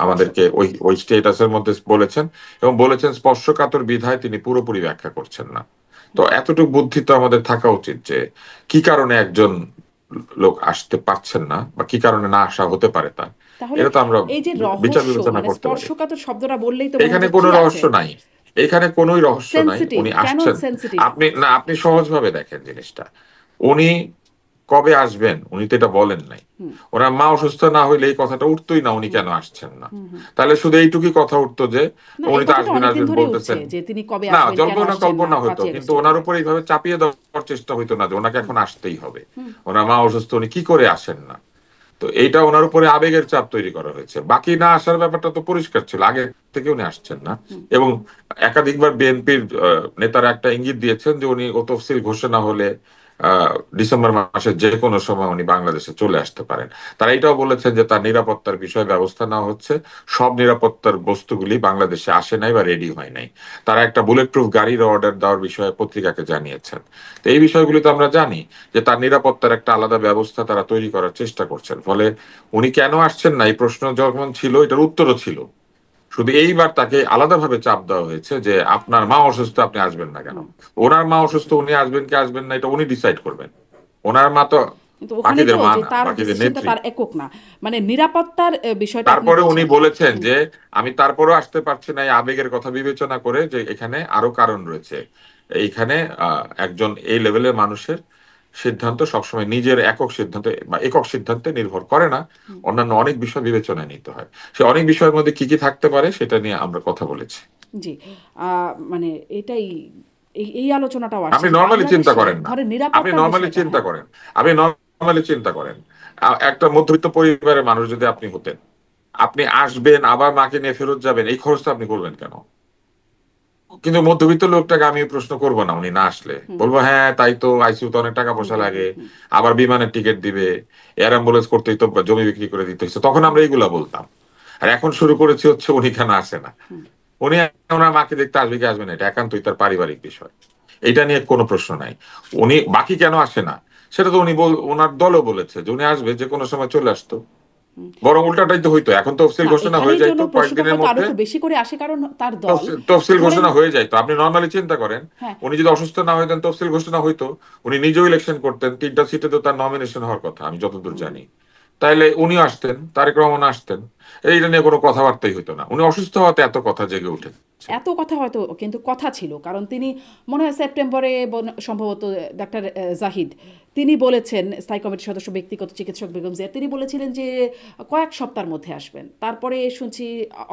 [SPEAKER 2] আমাদেরকে
[SPEAKER 1] স্পর্শকাতর।
[SPEAKER 2] ওই ওই স্টেটাসের মধ্যে বলেছেন, এবং বলেছেন স্পর্শকাতর বিধায় তিনি পুরোপুরি ব্যাখ্যা করছেন না। তো এতটুকু বুদ্ধি তো আমাদের থাকা উচিত যে কি কারণে একজন লোক আসতে পারছেন না বা কি কারণে না আসা হতে পারে তার,
[SPEAKER 1] তাহলে
[SPEAKER 2] এটা তো আমরা
[SPEAKER 1] এই যে
[SPEAKER 2] বিচার
[SPEAKER 1] রহস্য,
[SPEAKER 2] বিবেচনা
[SPEAKER 1] মানে
[SPEAKER 2] করতে পারি।
[SPEAKER 1] স্পর্শকাতর শব্দটা বললেই তো মনে
[SPEAKER 2] এখানে
[SPEAKER 1] হচ্ছে
[SPEAKER 2] কোনো
[SPEAKER 1] কি আছে?
[SPEAKER 2] রহস্য নাই, এখানে কোনোই রহস্য নাই,
[SPEAKER 1] সেনসিটিভ,
[SPEAKER 2] উনি
[SPEAKER 1] কেন
[SPEAKER 2] আসছেন।
[SPEAKER 1] সেনসিটিভ?
[SPEAKER 2] আপনি না, আপনি সহজভাবে দেখেন জিনিসটা, উনি কবে আসবেন উনি তো এটা বলেন নাই। ওনার মা অসুস্থ না হইলে এই কথাটা উঠতোই না, উনি কেন আসছেন না। তাহলে শুধু এইটুকুই কথা উঠতো যে
[SPEAKER 1] না,
[SPEAKER 2] উনি
[SPEAKER 1] এই
[SPEAKER 2] তো
[SPEAKER 1] কথাটা
[SPEAKER 2] আসবেন
[SPEAKER 1] অনেকদিন
[SPEAKER 2] আসবেন
[SPEAKER 1] ধরেই উঠছে
[SPEAKER 2] বলতেছেন।
[SPEAKER 1] যে তিনি কবে
[SPEAKER 2] না,
[SPEAKER 1] আসবেন, কেন
[SPEAKER 2] জল্পনা
[SPEAKER 1] আসছেন না,
[SPEAKER 2] কল্পনা হইতো,
[SPEAKER 1] 5ই
[SPEAKER 2] কিন্তু
[SPEAKER 1] আগস্টের
[SPEAKER 2] ওনার
[SPEAKER 1] পরে।
[SPEAKER 2] উপর এইভাবে চাপিয়ে দেওয়ার চেষ্টা হইতো না যে ওনাকে এখন আসতেই হবে, ওনার মা অসুস্থ, উনি কি করে আসেন না। তো এইটা ওনার উপরে আবেগের চাপ তৈরি করা হয়েছে, বাকি না আসার ব্যাপারটা তো পরিষ্কার ছিল আগে থেকে উনি আসছেন না। এবং একাধিকবার বিএনপির নেতারা একটা ইঙ্গিত দিয়েছেন যে উনি ও তফসিল ঘোষণা হলে ডিসেম্বর মাসের যে কোনো সময় উনি বাংলাদেশে চলে আসতে পারেন। তারা এটাও বলেছেন যে তার নিরাপত্তার বিষয়ে ব্যবস্থা নেওয়া হচ্ছে, সব নিরাপত্তার বস্তুগুলি বাংলাদেশে আসে নাই বা রেডি হয় নাই। তারা একটা বুলেট প্রুফ গাড়ির অর্ডার দেওয়ার বিষয়ে পত্রিকাকে জানিয়েছেন। তো এই বিষয়গুলি তো আমরা জানি যে তার নিরাপত্তার একটা আলাদা ব্যবস্থা তারা তৈরি করার চেষ্টা করছেন। ফলে উনি কেন আসছেন না এই প্রশ্ন যখন ছিল, এটার উত্তরও ছিল, শুধু এইবার তাকে আলাদাভাবে চাপ দেওয়া হয়েছে যে আপনার মা অসুস্থ, আপনি আসবেন না কেন। ওনার মা অসুস্থ, উনি আসবেন কি আসবেন না এটা উনি ডিসাইড করবেন। ওনার মা তো
[SPEAKER 1] কিন্তু ওখানেই
[SPEAKER 2] বাকিদের
[SPEAKER 1] তো
[SPEAKER 2] মা
[SPEAKER 1] যে
[SPEAKER 2] না,
[SPEAKER 1] তার
[SPEAKER 2] বাকিদের
[SPEAKER 1] ডিসিশনটা
[SPEAKER 2] নেত্রী।
[SPEAKER 1] তার একক না, মানে নিরাপত্তার বিষয়টা আপনি
[SPEAKER 2] তারপরে উনি
[SPEAKER 1] বলছেন।
[SPEAKER 2] বলেছেন যে আমি তারপরেও আসতে পারছি না, এই আবেগের কথা বিবেচনা করে, যে এখানে আরো কারণ রয়েছে। এইখানে একজন এই লেভেলের মানুষের সিদ্ধান্ত সবসময় নিজের একক সিদ্ধান্তে বা একক সিদ্ধান্তে নির্ভর করে না, অন্যান্য অনেক বিষয় বিবেচনায় নিতে হয়। সে অনেক বিষয়ের মধ্যে কি কি থাকতে পারে সেটা নিয়ে আমরা কথা বলেছি।
[SPEAKER 1] জি। মানে এটাই, এই আলোচনাটাও আসছে
[SPEAKER 2] আপনি
[SPEAKER 1] যে
[SPEAKER 2] নর্মালি চিন্তা
[SPEAKER 1] বাংলাদেশে
[SPEAKER 2] করেন না,
[SPEAKER 1] ধরেন
[SPEAKER 2] আপনি
[SPEAKER 1] নিরাপত্তার
[SPEAKER 2] নর্মালি
[SPEAKER 1] বিষয়টা।
[SPEAKER 2] চিন্তা
[SPEAKER 1] হ্যাঁ।
[SPEAKER 2] করেন, আপনি নর্মালি চিন্তা করেন, একটা মধ্যবিত্ত পরিবারের মানুষ যদি আপনি হতেন, আপনি আসবেন আবার মাকে নিয়ে ফেরত যাবেন, এই খরচটা আপনি করবেন কেন? কিন্তু মধ্যবিত্ত লোকটাকে আমি প্রশ্ন করবো না, উনি না আসলে বলবো হ্যাঁ তাই তো, আইসিইউ তো অনেক টাকা পয়সা লাগে, আবার বিমানের টিকিট দিবে, এয়ার অ্যাম্বুলেন্স করতেই তো জমি বিক্রি করে দিতে হচ্ছে, তখন আমরা এইগুলা বলতাম। আর এখন শুরু করেছি হচ্ছে উনি কেন আসে না, উনি ওনার মাকে দেখতে আসবে কি আসবে না এটা একান্তই তার পারিবারিক বিষয়, এটা নিয়ে কোনো প্রশ্ন নাই। উনি বাকি কেন আসে না সেটা তো উনি ওনার দলও বলেছে যে উনি আসবে, যে কোনো সময় চলে আসতো। বরং উল্টাটাই তো হইতো, এখন তফসিল
[SPEAKER 1] না,
[SPEAKER 2] ঘোষণা হয়ে
[SPEAKER 1] এখানেই জন্য
[SPEAKER 2] যাইতো
[SPEAKER 1] প্রশ্নটা
[SPEAKER 2] কয়েকদিনের
[SPEAKER 1] হয়তো আরো
[SPEAKER 2] মধ্যে।
[SPEAKER 1] একটু বেশি করে আসে, কারণ তার দল
[SPEAKER 2] তফসিল
[SPEAKER 1] ধরেন।
[SPEAKER 2] ঘোষণা হয়ে যাইতো, আপনি নর্মালি চিন্তা করেন,
[SPEAKER 1] হ্যাঁ।
[SPEAKER 2] উনি যদি অসুস্থ না হইতেন তফসিল ঘোষণা হইতো, উনি নিজেও ইলেকশন করতেন, 3টা সিটে তো তার নমিনেশন হওয়ার কথা আমি যতদূর জানি, তাইলে উনিও আসতেন, তারেক রহমান আসতেন, এইটা নিয়ে কোনো কথাবার্তাই হইতো না। উনি অসুস্থ হওয়াতে এত কথা জেগে উঠেছে।
[SPEAKER 1] এত কথা হয়তো, কিন্তু কথা ছিল, কারণ তিনি মনে হয় সেপ্টেম্বরে সম্ভবত ডাক্তার জাহিদ তিনি বলেছেন, স্থায়ী কমিটির সদস্য ব্যক্তিগত চিকিৎসক বেগম জিয়া, তিনি বলেছিলেন যে কয়েক সপ্তাহের মধ্যে আসবেন, তারপরে শুনছি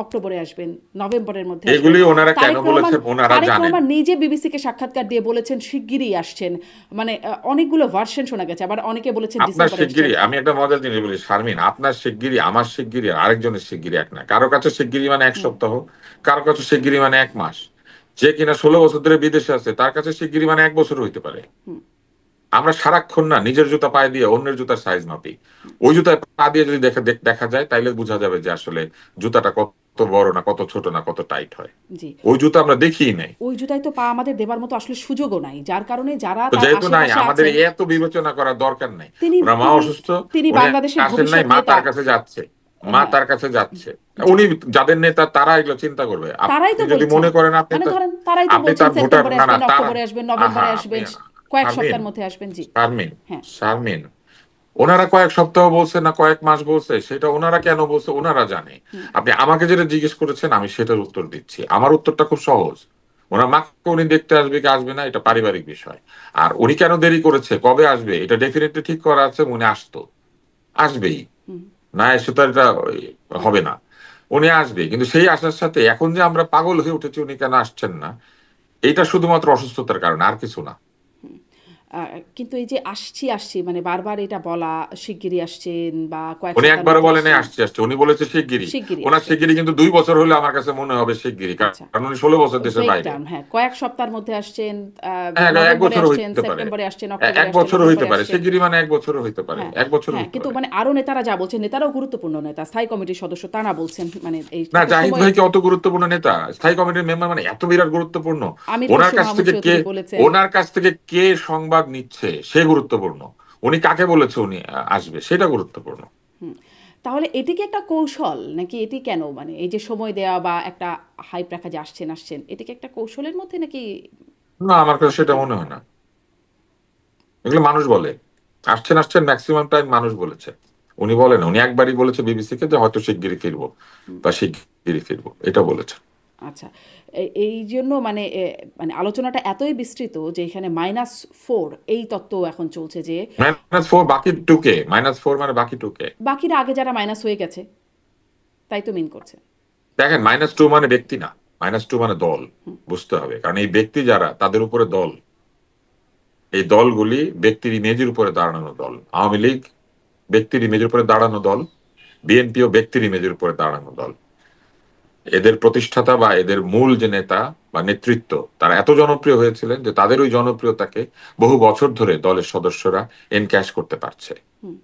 [SPEAKER 1] অক্টোবরে আসবেন, নভেম্বরের মধ্যে আসবেন।
[SPEAKER 2] এগুলি ওনারা কেন
[SPEAKER 1] তারেক রহমান
[SPEAKER 2] বলেছেন ওনারা
[SPEAKER 1] তারেক
[SPEAKER 2] জানেন।
[SPEAKER 1] রহমান নিজে বিবিসিকে সাক্ষাৎকার দিয়ে বলেছেন শিগগিরই আসছেন। মানে অনেকগুলো ভার্সন শোনা গেছে, আবার অনেকে বলেছেন
[SPEAKER 2] আপনার
[SPEAKER 1] ডিসেম্বরে আসছেন।
[SPEAKER 2] শিগগিরই, আমি একটা মজার জিনিস বলি শারমিন, আপনার শিগগিরই আমার শিগগিরই আর আরেকজনের শিগগিরই এক না। কারো কাছে শিগগিরই মানে এক সপ্তাহ, কারো কাছে শিগগিরই মানে 1 মাস। যে কিনা 16 বছর ধরে বিদেশে আছে তার কাছে শিগগিরই মানে 1 বছর হইতে পারে। আমরা সারাক্ষণ না নিজের জুতা পায়ে দিয়ে অন্যের জুতার সাইজ মাপি, ওই জুতায় পা দিয়ে যদি দেখা যায় তাইলে বোঝা যাবে যে আসলে জুতাটা কত বড় না কত ছোট না কত টাইট হয়।
[SPEAKER 1] জি।
[SPEAKER 2] ওই জুতা আমরা দেখিই নাই।
[SPEAKER 1] ওই জুতায় তো পা আমাদের দেবার মতো আসলে সুযোগও নাই, যার কারণে যারা
[SPEAKER 2] তো
[SPEAKER 1] তার
[SPEAKER 2] যেহেতু নাই,
[SPEAKER 1] আশেপাশে
[SPEAKER 2] আমাদের
[SPEAKER 1] আছেন।
[SPEAKER 2] এত বিবেচনা করার দরকার নাই।
[SPEAKER 1] তিনি
[SPEAKER 2] ওনার মা
[SPEAKER 1] তিনি
[SPEAKER 2] অসুস্থ,
[SPEAKER 1] তিনি
[SPEAKER 2] উনি
[SPEAKER 1] বাংলাদেশের
[SPEAKER 2] আসেন নাই,
[SPEAKER 1] ভবিষ্যৎ
[SPEAKER 2] মা
[SPEAKER 1] নেতা।
[SPEAKER 2] তার কাছে যাচ্ছে, মা
[SPEAKER 1] হ্যাঁ।
[SPEAKER 2] তার কাছে যাচ্ছে।
[SPEAKER 1] জি।
[SPEAKER 2] উনি যাদের নেতা তারা এগুলো চিন্তা করবে।
[SPEAKER 1] তারাই
[SPEAKER 2] আপনি
[SPEAKER 1] তো
[SPEAKER 2] যদি
[SPEAKER 1] বলছেন,
[SPEAKER 2] মনে করেন আপনি
[SPEAKER 1] মানে
[SPEAKER 2] তো,
[SPEAKER 1] ধরেন তারাই তো
[SPEAKER 2] আপনি
[SPEAKER 1] বলছেন
[SPEAKER 2] তার ভোটার
[SPEAKER 1] সেপ্টেম্বরে
[SPEAKER 2] না, না
[SPEAKER 1] আসবেন,
[SPEAKER 2] তারা,
[SPEAKER 1] অক্টোবরে আসবেন,
[SPEAKER 2] আহা
[SPEAKER 1] নভেম্বরে
[SPEAKER 2] আপনি,
[SPEAKER 1] আসবেন, কয়েক
[SPEAKER 2] শারমিন,
[SPEAKER 1] সপ্তাহের মধ্যে আসবেন। জি।
[SPEAKER 2] শারমিন,
[SPEAKER 1] হ্যাঁ।
[SPEAKER 2] শারমিন, ওনারা কয়েক সপ্তাহ বলছে না কয়েক মাস বলছে, সেটা ওনারা কেন বলছে ওনারা জানে। আপনি আমাকে যেটা জিজ্ঞেস করেছেন আমি সেটার উত্তর দিচ্ছি, আমার উত্তরটা খুব সহজ। ওনার মাকে উনি দেখতে আসবে কি আসবে না এটা পারিবারিক বিষয়। আর উনি কেন দেরি করেছে, কবে আসবে এটা ডেফিনেটলি ঠিক করা আছে, উনি আসতো, আসবেই, না এসে তো এটা হবে না, উনি আসবে। কিন্তু সেই আসার সাথে এখন যে আমরা পাগল হয়ে উঠেছি উনি কেন আসছেন না, এটা শুধুমাত্র অসুস্থতার কারণে, আর কিছু না।
[SPEAKER 1] কিন্তু এই যে আসছি আসছি মানে বারবার এটা বলা, শিগগিরই আসছেন বা কয়েক
[SPEAKER 2] উনি
[SPEAKER 1] সপ্তাহের
[SPEAKER 2] একবারও
[SPEAKER 1] মধ্যে
[SPEAKER 2] বলেন
[SPEAKER 1] আসছেন,
[SPEAKER 2] আসছে আসছে, উনি বলেছে শিগগিরই।
[SPEAKER 1] শিগগিরই
[SPEAKER 2] ওনার
[SPEAKER 1] আসছেন।
[SPEAKER 2] শিগগিরই কিন্তু 2 বছর হলে আমার কাছে মনে হবে শিগগিরই,
[SPEAKER 1] আচ্ছা,
[SPEAKER 2] কারণ উনি 16 বছর দেশের
[SPEAKER 1] ফেক
[SPEAKER 2] বাইরে।
[SPEAKER 1] টার্ম, হ্যাঁ, কয়েক সপ্তাহের মধ্যে আসছেন,
[SPEAKER 2] হ্যাঁ, এক
[SPEAKER 1] নভেম্বরে
[SPEAKER 2] বছরও
[SPEAKER 1] আসছেন,
[SPEAKER 2] হইতে পারে,
[SPEAKER 1] সেপ্টেম্বরে আসছেন, অক্টোবরে
[SPEAKER 2] এক
[SPEAKER 1] আসছেন,
[SPEAKER 2] বছরও হইতে
[SPEAKER 1] নভেম্বরে
[SPEAKER 2] পারে,
[SPEAKER 1] আসছেন।
[SPEAKER 2] শিগগিরই মানে 1 বছরও হইতে পারে,
[SPEAKER 1] হ্যাঁ,
[SPEAKER 2] 1 বছরও
[SPEAKER 1] হ্যাঁ,
[SPEAKER 2] হইতে
[SPEAKER 1] কিন্তু
[SPEAKER 2] পারে।
[SPEAKER 1] মানে আরো নেতারা যা বলছেন, নেতারাও গুরুত্বপূর্ণ নেতা, স্থায়ী কমিটির সদস্য তারা বলছেন মানে এই
[SPEAKER 2] না,
[SPEAKER 1] একটা
[SPEAKER 2] জাহিদ
[SPEAKER 1] সময়।
[SPEAKER 2] ভাই কি অত গুরুত্বপূর্ণ নেতা? স্থায়ী কমিটির মেম্বার মানে এত বিরাট গুরুত্বপূর্ণ?
[SPEAKER 1] আমির
[SPEAKER 2] ওনার
[SPEAKER 1] খসরু
[SPEAKER 2] কাছ
[SPEAKER 1] মাহমুদ
[SPEAKER 2] থেকে কে,
[SPEAKER 1] চৌধুরী বলেছেন।
[SPEAKER 2] ওনার কাছ থেকে কে সংবাদ নিচ্ছে সে গুরুত্বপূর্ণ। উনি কাকে বলেছে উনি আসবে সেটা গুরুত্বপূর্ণ।
[SPEAKER 1] হুম, তাহলে এটি কি একটা কৌশল নাকি এটি কেন মানে এই যে সময় দেওয়া বা একটা হাইপ রাখা যে আসছেন আসছেন, এটি কি একটা কৌশলের মধ্যে নাকি
[SPEAKER 2] না, আমার কাছে সেটা
[SPEAKER 1] সত্যিই?
[SPEAKER 2] মনে হয় না। এগুলো মানুষ বলে। আসছেন আসছেন ম্যাক্সিমাম টাইম মানুষ বলেছে। উনি বলেন, উনি একবারই বলেছে বিবিসি কে যে হয়তো শিগগিরই ফিরবো বা শিগগিরই ফিরবো, এটা বলেছে।
[SPEAKER 1] আচ্ছা, এই জন্য মানে মানে আলোচনাটা এতই বিস্তৃত যে এখানে -4 এই তত্ত্ব এখন চলছে যে
[SPEAKER 2] -4 বাকি 2 কে, -4 মানে বাকি 2 কে।
[SPEAKER 1] বাকিরা আগে যারা মাইনাস হয়ে গেছে তাই তো মিন করছে।
[SPEAKER 2] দেখেন, -2 মানে ব্যক্তি না, -2 মানে দল। বুঝতে হবে, কারণ এই ব্যক্তি যারা তাদের উপরে দল, এই দলগুলি ব্যক্তির ইমেজের উপরে দাঁড়ানো দল। আওয়ামী লীগ ব্যক্তির ইমেজের উপরে দাঁড়ানো দল, বিএনপিও ব্যক্তির ইমেজের উপরে দাঁড়ানো দল। এদের প্রতিষ্ঠাতা বা এদের মূল যে নেতা বা নেতৃত্ব, তারা এত জনপ্রিয় হয়েছিলেন যে তাদের ওই জনপ্রিয়তাকে বহু বছর ধরে দলের সদস্যরা এনক্যাশ করতে পারছে।
[SPEAKER 1] হুম,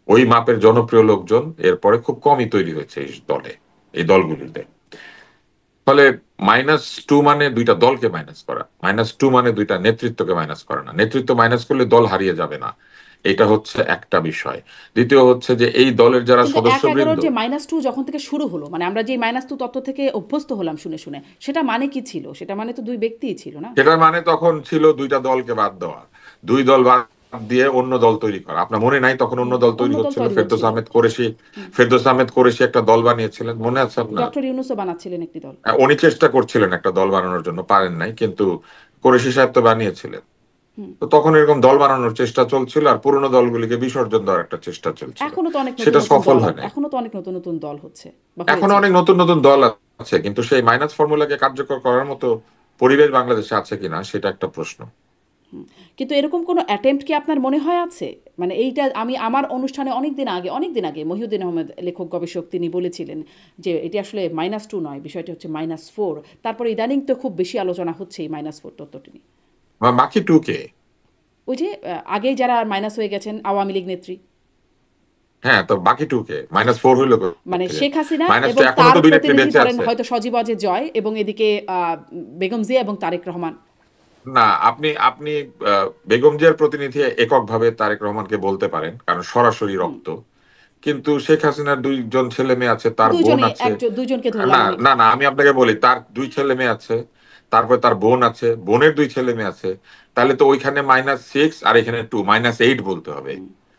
[SPEAKER 2] ওই মাপের জনপ্রিয় লোকজন এরপরে খুব কমই তৈরি হয়েছে এই দলে, এই দলগুলিতে। ফলে -2 মানে দুইটা দলকে মাইনাস করা, -2 মানে দুইটা নেতৃত্বকে মাইনাস করা না। নেতৃত্ব মাইনাস করলে দল হারিয়ে যাবে না, এটা হচ্ছে একটা বিষয়। দ্বিতীয় হচ্ছে যে এই দলের যারা
[SPEAKER 1] কিন্তু 1/11
[SPEAKER 2] সদস্যবৃন্দ,
[SPEAKER 1] যে -2 যখন থেকে শুরু হলো মানে আমরা যে -2 তত্ত্ব থেকে অভ্যস্ত হলাম শুনে শুনে, সেটা মানে কি ছিল? সেটা মানে তো দুই ব্যক্তিই ছিল না?
[SPEAKER 2] সেটার মানে তখন ছিল দুইটা দলকে বাদ দেওয়া, দুই দল বাদ দিয়ে অন্য দল তৈরি করা। আপনার মনে নাই তখন অন্য দল
[SPEAKER 1] অন্য
[SPEAKER 2] তৈরি
[SPEAKER 1] দল
[SPEAKER 2] হচ্ছিল?
[SPEAKER 1] তৈরি
[SPEAKER 2] ফেরদৌস
[SPEAKER 1] হচ্ছিল।
[SPEAKER 2] আহমেদ কুরেশি, ফেরদৌস আহমেদ কুরেশি একটা দল বানিয়েছিলেন, মনে আছে আপনার?
[SPEAKER 1] ডক্টর ইউনূসও বানাচ্ছিলেন একটি দল।
[SPEAKER 2] উনি চেষ্টা করছিলেন একটা দল বানানোর জন্য, পারেন নাই, কিন্তু কুরেশি সাহেব তো বানিয়েছিলেন। তো তখন এরকম দল বানানোর চেষ্টা চলছিল, আর পুরনো দলগুলিকে বিসর্জন দেওয়ার একটা চেষ্টা চলছিল।
[SPEAKER 1] এখনো তো অনেক নতুন
[SPEAKER 2] সেটা
[SPEAKER 1] নতুন
[SPEAKER 2] সফল
[SPEAKER 1] দল
[SPEAKER 2] হয় নাই।
[SPEAKER 1] এখনো তো অনেক নতুন নতুন দল হচ্ছে বা
[SPEAKER 2] এখনো
[SPEAKER 1] হয়েছে।
[SPEAKER 2] অনেক নতুন নতুন দল আছে, কিন্তু সেই মাইনাস ফর্মুলাকে কার্যকর করার মতো পরিবেশ বাংলাদেশে আছে কিনা সেটা একটা প্রশ্ন।
[SPEAKER 1] কিন্তু এরকম কোনো অ্যাটেম্প্ট কি আপনার মনে হয় আছে? মানে এইটা আমি আমার অনুষ্ঠানে অনেক দিন আগে মহিউদ্দিন আহমেদ লেখক গবেষক তিনি বলেছিলেন যে এটি আসলে -2 নয়, বিষয়টি হচ্ছে -4। তারপরে ইদানিং তো খুব বেশি আলোচনা হচ্ছে এই -4 তত্ত্বটি নিয়ে।
[SPEAKER 2] বা বাকি 2 কে।
[SPEAKER 1] ওই যে আগেই যারা মাইনাস হয়ে গেছেন আওয়ামী লীগ নেত্রী,
[SPEAKER 2] হ্যাঁ, তো বাকি 2 কে, -4 হইলো
[SPEAKER 1] মানে
[SPEAKER 2] থেকে।
[SPEAKER 1] শেখ হাসিনা
[SPEAKER 2] -2
[SPEAKER 1] এবং
[SPEAKER 2] এখনো
[SPEAKER 1] তার
[SPEAKER 2] তো দুই নেত্রী
[SPEAKER 1] প্রতিনিধি
[SPEAKER 2] বেঁচে
[SPEAKER 1] ধরেন
[SPEAKER 2] আছে।
[SPEAKER 1] হয়তো সজীব ওয়াজেদ জয় এবং এদিকে বেগম জিয়া এবং তারেক রহমান।
[SPEAKER 2] না, আপনি আপনি বেগম জিয়ার প্রতিনিধি এককভাবে তারেক রহমানকে বলতে পারেন, কারণ সরাসরি রক্ত। কিন্তু শেখ হাসিনার 2 জন ছেলে মেয়ে আছে, তার বোন
[SPEAKER 1] দুইজনই
[SPEAKER 2] আছে।
[SPEAKER 1] দুইজনকে
[SPEAKER 2] না
[SPEAKER 1] ধরলাম আমি।
[SPEAKER 2] না না, আমি আপনাকে বলি, তার 2 ছেলে মেয়ে আছে, তারপরে তার বোন আছে, বোনের 2 ছেলে মেয়ে আছে। তাহলে তো ওইখানে -6 আর এখানে 2, -8 বলতে হবে।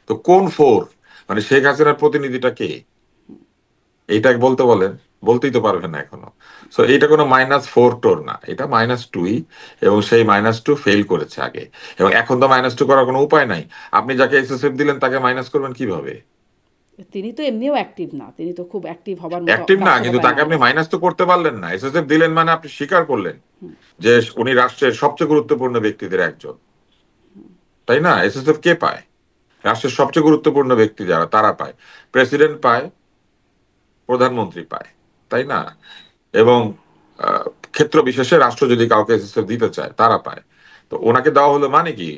[SPEAKER 2] তো কোন 4? মানে শেখ হাসিনার প্রতিনিধিটা কে? এইটা বলতে বলেন, বলতেই তো পারবেন না এখনো। সো এইটা কোনো -4 টোর না, এটা -2ই। এবং সেই -2 ফেল করেছে আগে, এবং এখন তো -2 করার কোনো উপায় নাই। আপনি যাকে এসএসএফ দিলেন তাকে মাইনাস করবেন কিভাবে?
[SPEAKER 1] তিনি তো এমনিও অ্যাক্টিভ না, তিনি তো খুব অ্যাক্টিভ হবার মতো
[SPEAKER 2] অ্যাক্টিভ না, কিন্তু
[SPEAKER 1] বাস্তবতায়
[SPEAKER 2] তাকে
[SPEAKER 1] নাই।
[SPEAKER 2] আপনি মাইনাস তো করতে পারলেন না। এসএসএফ দিলেন মানে আপনি স্বীকার করলেন যে উনি রাষ্ট্রের সবচেয়ে গুরুত্বপূর্ণ ব্যক্তিদের একজন, তাই না? এসএসএফ কে পায়? রাষ্ট্রের সবচেয়ে গুরুত্বপূর্ণ ব্যক্তি যারা, তারা পায়। প্রেসিডেন্ট পায়, প্রধানমন্ত্রী পায়, তাই না? এবং আহ, ক্ষেত্র বিশেষে রাষ্ট্র যদি কাউকে এসএসএফ দিতে চায় তারা পায়। তো ওনাকে দেওয়া হলো মানে কি?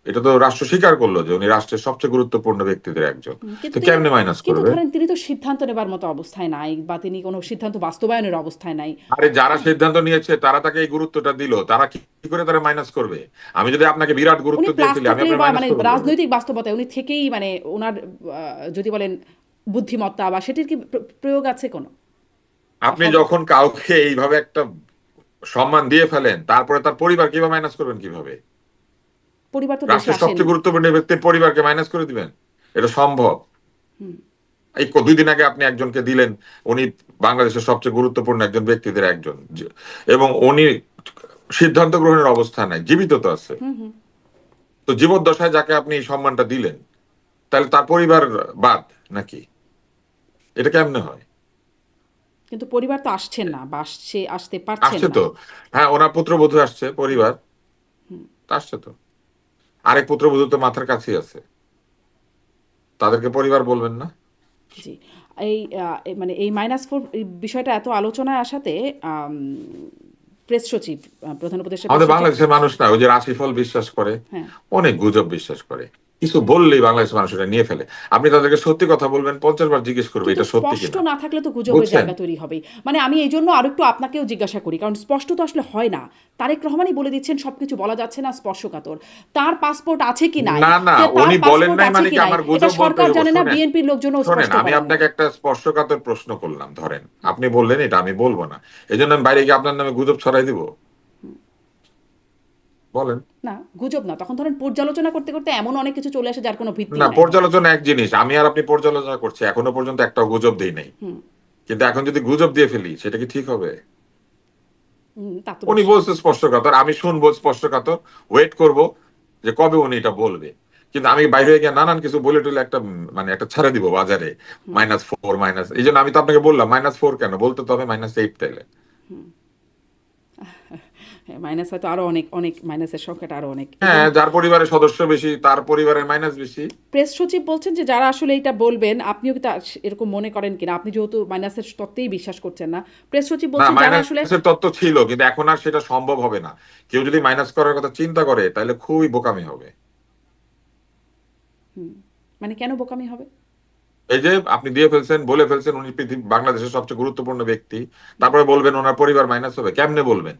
[SPEAKER 2] এটা তো রাষ্ট্র স্বীকার করলো যে উনি রাষ্ট্রের সবচেয়ে গুরুত্বপূর্ণ ব্যক্তিদের একজন।
[SPEAKER 1] কিন্তু
[SPEAKER 2] তো
[SPEAKER 1] তিনি
[SPEAKER 2] কেমনে মাইনাস
[SPEAKER 1] কিন্তু
[SPEAKER 2] করবে?
[SPEAKER 1] ধরেন তিনি তো সিদ্ধান্ত নেবার মতো অবস্থায় নাই বা তিনি কোনো সিদ্ধান্ত বাস্তবায়নের অবস্থায় নাই।
[SPEAKER 2] আরে যারা
[SPEAKER 1] হ্যাঁ,
[SPEAKER 2] সিদ্ধান্ত নিয়েছে তারা তাকে এই গুরুত্বটা দিল, তারা কি কি করে তারা মাইনাস করবে? আমি যদি আপনাকে বিরাট গুরুত্ব
[SPEAKER 1] উনি
[SPEAKER 2] দিয়ে
[SPEAKER 1] প্লাস
[SPEAKER 2] ফেলি, আমি
[SPEAKER 1] থাকলে
[SPEAKER 2] আপনার
[SPEAKER 1] বা
[SPEAKER 2] মাইনাস
[SPEAKER 1] মানে
[SPEAKER 2] করবো কিভাবে?
[SPEAKER 1] রাজনৈতিক বাস্তবতায় উনি থেকেই মানে ওনার যদি বলেন বুদ্ধিমত্তা বা সেটির কি প্রয়োগ আছে কোনো বা
[SPEAKER 2] আপনি যখন কাউকে এইভাবে একটা সম্মান দিয়ে ফেলেন, তারপরে তার পরিবার কিভাবে মাইনাস করবেন কিভাবে?
[SPEAKER 1] পরিবার তো দেশে
[SPEAKER 2] রাষ্ট্রের সবচেয়ে
[SPEAKER 1] আসেননি।
[SPEAKER 2] গুরুত্বপূর্ণ ব্যক্তির পরিবারকে মাইনাস করে দিবেন? এটা সম্ভব? এই 2 দিন আগে আপনি একজনকে দিলেন, উনি বাংলাদেশের সবচেয়ে গুরুত্বপূর্ণ একজন ব্যক্তিদের একজন, এবং উনি সিদ্ধান্ত গ্রহণের অবস্থা নাই, জীবিত তো আছে। তো জীবদ্দশায় যাকে আপনি এই সম্মানটা দিলেন, তাহলে তার পরিবার বাদ নাকি? এটা কেমনে হয়?
[SPEAKER 1] কিন্তু পরিবার তো আসছেন না বা আসতে পারছেন
[SPEAKER 2] আসছে
[SPEAKER 1] না।
[SPEAKER 2] তো। হ্যাঁ, ওনার পুত্রবধূ আসছে, পরিবার তো আসছে তো। আরেক পুত্রবধূ তো মাথার কাছেই আছে, তাদেরকে পরিবার বলবেন না?
[SPEAKER 1] জি। এই মানে এই -4 বিষয়টা এত আলোচনায় আসাতে প্রেস সচিব, প্রধান উপদেষ্টা প্রেস
[SPEAKER 2] আমাদের
[SPEAKER 1] সচিব।
[SPEAKER 2] বাংলাদেশের মানুষ না ওই যে রাশিফল বিশ্বাস করে,
[SPEAKER 1] হ্যাঁ।
[SPEAKER 2] অনেক গুজব বিশ্বাস করে, কিছু বললেই বাংলাদেশের মানুষ এটা নিয়ে ফেলে। আপনি তাদেরকে সত্যি কথা বলবেন, 50 বার জিজ্ঞেস করবে
[SPEAKER 1] কিন্তু
[SPEAKER 2] এটা সত্যি
[SPEAKER 1] স্পষ্ট
[SPEAKER 2] কিনা।
[SPEAKER 1] না থাকলে তো গুজবের
[SPEAKER 2] বুঝছেন?
[SPEAKER 1] জায়গা তৈরি হবেই। মানে আমি এই জন্য আরেকটু আপনাকেও জিজ্ঞাসা করি, কারণ স্পষ্ট তো আসলে হয় না। তারেক রহমানই বলে দিচ্ছেন সবকিছু বলা যাচ্ছে না, স্পর্শকাতর। তার পাসপোর্ট আছে কি নাই,
[SPEAKER 2] না না,
[SPEAKER 1] যে তার
[SPEAKER 2] উনি বলেন
[SPEAKER 1] পাসপোর্ট
[SPEAKER 2] নাই
[SPEAKER 1] আছে
[SPEAKER 2] মানে
[SPEAKER 1] কি
[SPEAKER 2] কি
[SPEAKER 1] নাই,
[SPEAKER 2] আমার
[SPEAKER 1] এটা
[SPEAKER 2] গুজব বলতে
[SPEAKER 1] সরকার
[SPEAKER 2] হইব?
[SPEAKER 1] জানে না,
[SPEAKER 2] শোনেন,
[SPEAKER 1] বিএনপির লোকজনও
[SPEAKER 2] শোনেন,
[SPEAKER 1] স্পষ্ট
[SPEAKER 2] আমি
[SPEAKER 1] করেন নাই।
[SPEAKER 2] আপনাকে একটা স্পর্শকাতর প্রশ্ন করলাম, ধরেন আপনি বললেন এটা আমি বলবো না, এই জন্য আমি বাইরে গিয়ে আপনার নামে গুজব ছড়াই দিব? বলেন।
[SPEAKER 1] না, গুজব না। তখন ধরেন পর্যালোচনা করতে করতে এমন অনেক কিছু চলে আসে যার কোনো
[SPEAKER 2] না,
[SPEAKER 1] ভিত্তিই নাই হয়তো।
[SPEAKER 2] পর্যালোচনা এক জিনিস, আমি আর আপনি পর্যালোচনা করছি, এখনো পর্যন্ত একটা গুজব দেই নাই,
[SPEAKER 1] হুম।
[SPEAKER 2] কিন্তু এখন যদি গুজব দিয়ে ফেলি সেটা কি ঠিক হবে?
[SPEAKER 1] তা তো
[SPEAKER 2] উনি
[SPEAKER 1] বেশ।
[SPEAKER 2] বলছে স্পষ্টকাতর, আমি শুনবো স্পষ্টকাতর, ওয়েট করব যে কবে উনি এটা বলবে। কিন্তু আমি বাইরে গিয়ে নানান কিছু বলে টলে একটা মানে একটা ছেড়ে দিব বাজারে, -4 মাইনাস, এই জন্য আমি তো আপনাকে বললাম -4 কেন, বলতে তো হবে -8 তাইলে।
[SPEAKER 1] হ্যাঁ, মাইনাস হয়তো আরো অনেক অনেক, মাইনাসের সংখ্যাটা আরো অনেক এবং
[SPEAKER 2] হ্যাঁ, যার পরিবারের সদস্য বেশি তার পরিবারের মাইনাস বেশি।
[SPEAKER 1] প্রেস সচিব বলছেন যে যারা আসলে এটা বলবেন, আপনিও কি তা এরকম মনে করেন কিনা, আপনি যেহেতু মাইনাসের তত্ত্বেই বিশ্বাস করছেন না, প্রেস সচিব
[SPEAKER 2] না,
[SPEAKER 1] বলছেন যারা আসলে।
[SPEAKER 2] মাইনাসের তত্ত্ব ছিল কিন্তু এখন আর সেটা সম্ভব হবে না। কেউ যদি মাইনাস করার কথা চিন্তা করে তাহলে খুবই বোকামি হবে।
[SPEAKER 1] হুম, মানে কেন বোকামি হবে?
[SPEAKER 2] এই যে আপনি দিয়ে ফেলছেন, বলে ফেলছেন উনি পৃথিবী বাংলাদেশের সবচেয়ে গুরুত্বপূর্ণ ব্যক্তি, তারপরে বলবেন ওনার পরিবার মাইনাস হবে, কেমনে বলবেন?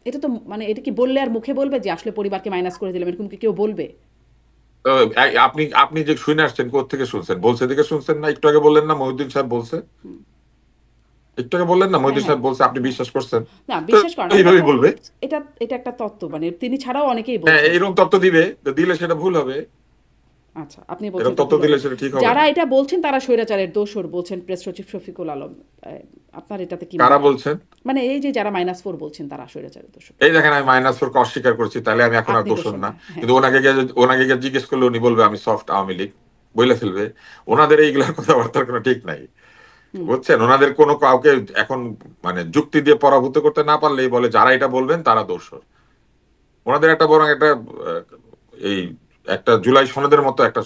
[SPEAKER 1] এটা তো মানে এটা কি বললে আর মুখে বলবে যে আসলে পরিবারকে মাইনাস করে দিলাম, এরকম কি কেউ বলবে?
[SPEAKER 2] তো আপনি আপনি যে শুনে আসছেন কোত্থেকে শুনছেন, বলছে দেখে শুনছেন না? একটু আগে বললেন না মহিউদ্দিন সাহেব বলছে, একটু আগে বললেন না
[SPEAKER 1] হ্যাঁ,
[SPEAKER 2] মহিউদ্দিন
[SPEAKER 1] হ্যাঁ,
[SPEAKER 2] সাহেব বলছে, আপনি
[SPEAKER 1] হ্যাঁ।
[SPEAKER 2] বিশ্বাস করছেন?
[SPEAKER 1] না,
[SPEAKER 2] তো
[SPEAKER 1] বিশ্বাস করেন না, এটা
[SPEAKER 2] এইভাবেই
[SPEAKER 1] তো,
[SPEAKER 2] বলবে।
[SPEAKER 1] এটা এটা একটা তত্ত্ব, মানে তিনি ছাড়াও অনেকেই
[SPEAKER 2] হ্যাঁ,
[SPEAKER 1] বলছেন।
[SPEAKER 2] এইরকম তত্ত্ব দিবে, তো দিলে সেটা ভুল হবে।
[SPEAKER 1] আচ্ছা, আপনি বলছেন
[SPEAKER 2] এরকম
[SPEAKER 1] এটা
[SPEAKER 2] তত্ত্ব
[SPEAKER 1] ভুল হবে।
[SPEAKER 2] দিলে সেটা ঠিক হবে
[SPEAKER 1] যারা
[SPEAKER 2] না।
[SPEAKER 1] এটা বলছেন তারা স্বৈরাচারের দোসর বলছেন প্রেস সচিব শফিকুল আলম। আপনার এটাতে কি
[SPEAKER 2] কারা
[SPEAKER 1] মত?
[SPEAKER 2] বলছেন?
[SPEAKER 1] মানে এই যে যারা -4 বলছেন তারা স্বৈরাচারের দোসর।
[SPEAKER 2] এই দেখেন, আমি -4 কে অস্বীকার করছি, তাহলে আমি এখন আর
[SPEAKER 1] আপনি
[SPEAKER 2] দোষর
[SPEAKER 1] দোসর
[SPEAKER 2] না?
[SPEAKER 1] না, হ্যাঁ।
[SPEAKER 2] কিন্তু ওনাকে গিয়ে জিজ্ঞেস করলে উনি বলবে আমি সফট আওয়ামী লীগ, বলে ফেলবে। ওনাদের এইগুলার কথাবার্তার কোনো ঠিক নাই।
[SPEAKER 1] হুম।
[SPEAKER 2] বুঝছেন, ওনাদের কোনো কাউকে এখন মানে যুক্তি দিয়ে পরাভূত করতে না পারলেই বলে যারা এটা বলবেন তারা দোষর। ওনাদের একটা বরং একটা এই একটা জুলাই সনদের মতো একটা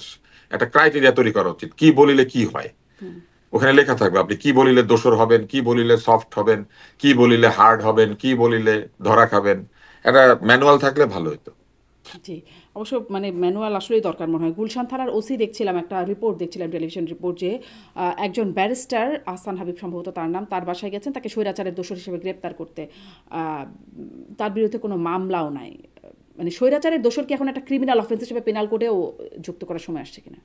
[SPEAKER 2] একটা ক্রাইটেরিয়া তৈরি করা উচিত, কি বলিলে কি হয়।
[SPEAKER 1] হুম।
[SPEAKER 2] ওখানে লেখা থাকবে আপনি কি বলিলে দোষর হবেন, কি বলিলে সফট হবেন, কি বলিলে হার্ড হবেন, কি বলিলে ধরা খাবেন। একটা ম্যানুয়াল থাকলে ভালো হতো।
[SPEAKER 1] জি, অবশ্য মানে ম্যানুয়াল আসলেই দরকার মনে হয়। গুলশান থানার ওসি দেখছিলাম, একটা রিপোর্ট দেখছিলাম, টেলিভিশন রিপোর্ট, যে একজন ব্যারিস্টার আহসান হাবিব সম্ভবত তার নাম, তার বাসায় গেছেন তাকে স্বৈরাচারের দোষর হিসেবে গ্রেপ্তার করতে। তার বিরুদ্ধে কোনো মামলাও নাই। মানে স্বৈরাচারের দোষর কি এখন একটা ক্রিমিনাল অফেন্স হিসেবে পেনাল কোডেও যুক্ত করার সময় আসছে কিনা?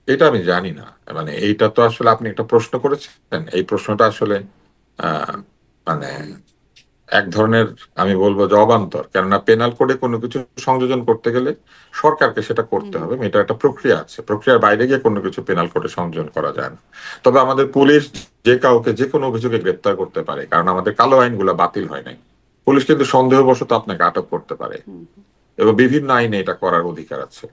[SPEAKER 2] এটা আমি জানি না, মানে এইটা তো আসলে আপনি একটা প্রশ্ন করেছেন, এই প্রশ্নটা আসলে আহ মানে এক ধরনের, আমি বলবো যে অবান্তর। কেননা পেনাল কোডে কোনো কিছু সংযোজন করতে গেলে সরকারকে সেটা করতে হবে, এটা একটা প্রক্রিয়া আছে, প্রক্রিয়ার বাইরে গিয়ে কোনো কিছু পেনাল কোডে সংযোজন করা যায় না। তবে আমাদের পুলিশ যে কাউকে যে কোনো অভিযোগে গ্রেপ্তার করতে পারে, কারণ আমাদের কালো আইনগুলো বাতিল হয় নাই। পুলিশ কিন্তু সন্দেহবশত আপনাকে আটক করতে পারে, এবং বিভিন্ন আইনে এটা করার অধিকার আছে।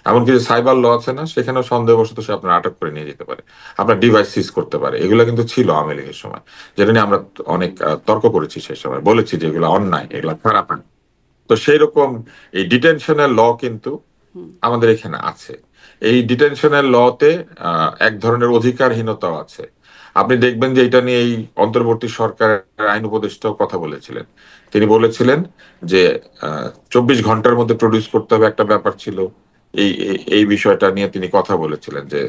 [SPEAKER 2] এমনকি যে সাইবার ল আছে না, সেখানেও সন্দেহবশত সে আপনার আটক করে নিয়ে যেতে পারে, আপনার ডিভাইস সিজ করতে পারে। এগুলো কিন্তু ছিল আওয়ামী লীগের সময়, যেটা নিয়ে আমরা অনেক তর্ক করেছি, সেই সময় বলেছি যে এগুলো অন্যায়, এগুলো খারাপ আইন। তো সেই রকম এই ডিটেনশনের ল কিন্তু আমাদের এখানে আছে। এই ডিটেনশনের লতে এক ধরনের অধিকারহীনতাও আছে। আপনি দেখবেন যে এটা নিয়ে এই অন্তর্বর্তী সরকারের আইন উপদেষ্টাও কথা বলেছিলেন। তিনি বলেছিলেন যে 24 ঘন্টার মধ্যে প্রডিউস করতে হবে, একটা ব্যাপার ছিল। এই বিষয়টা নিয়ে তিনি কথা বলেছিলেন যে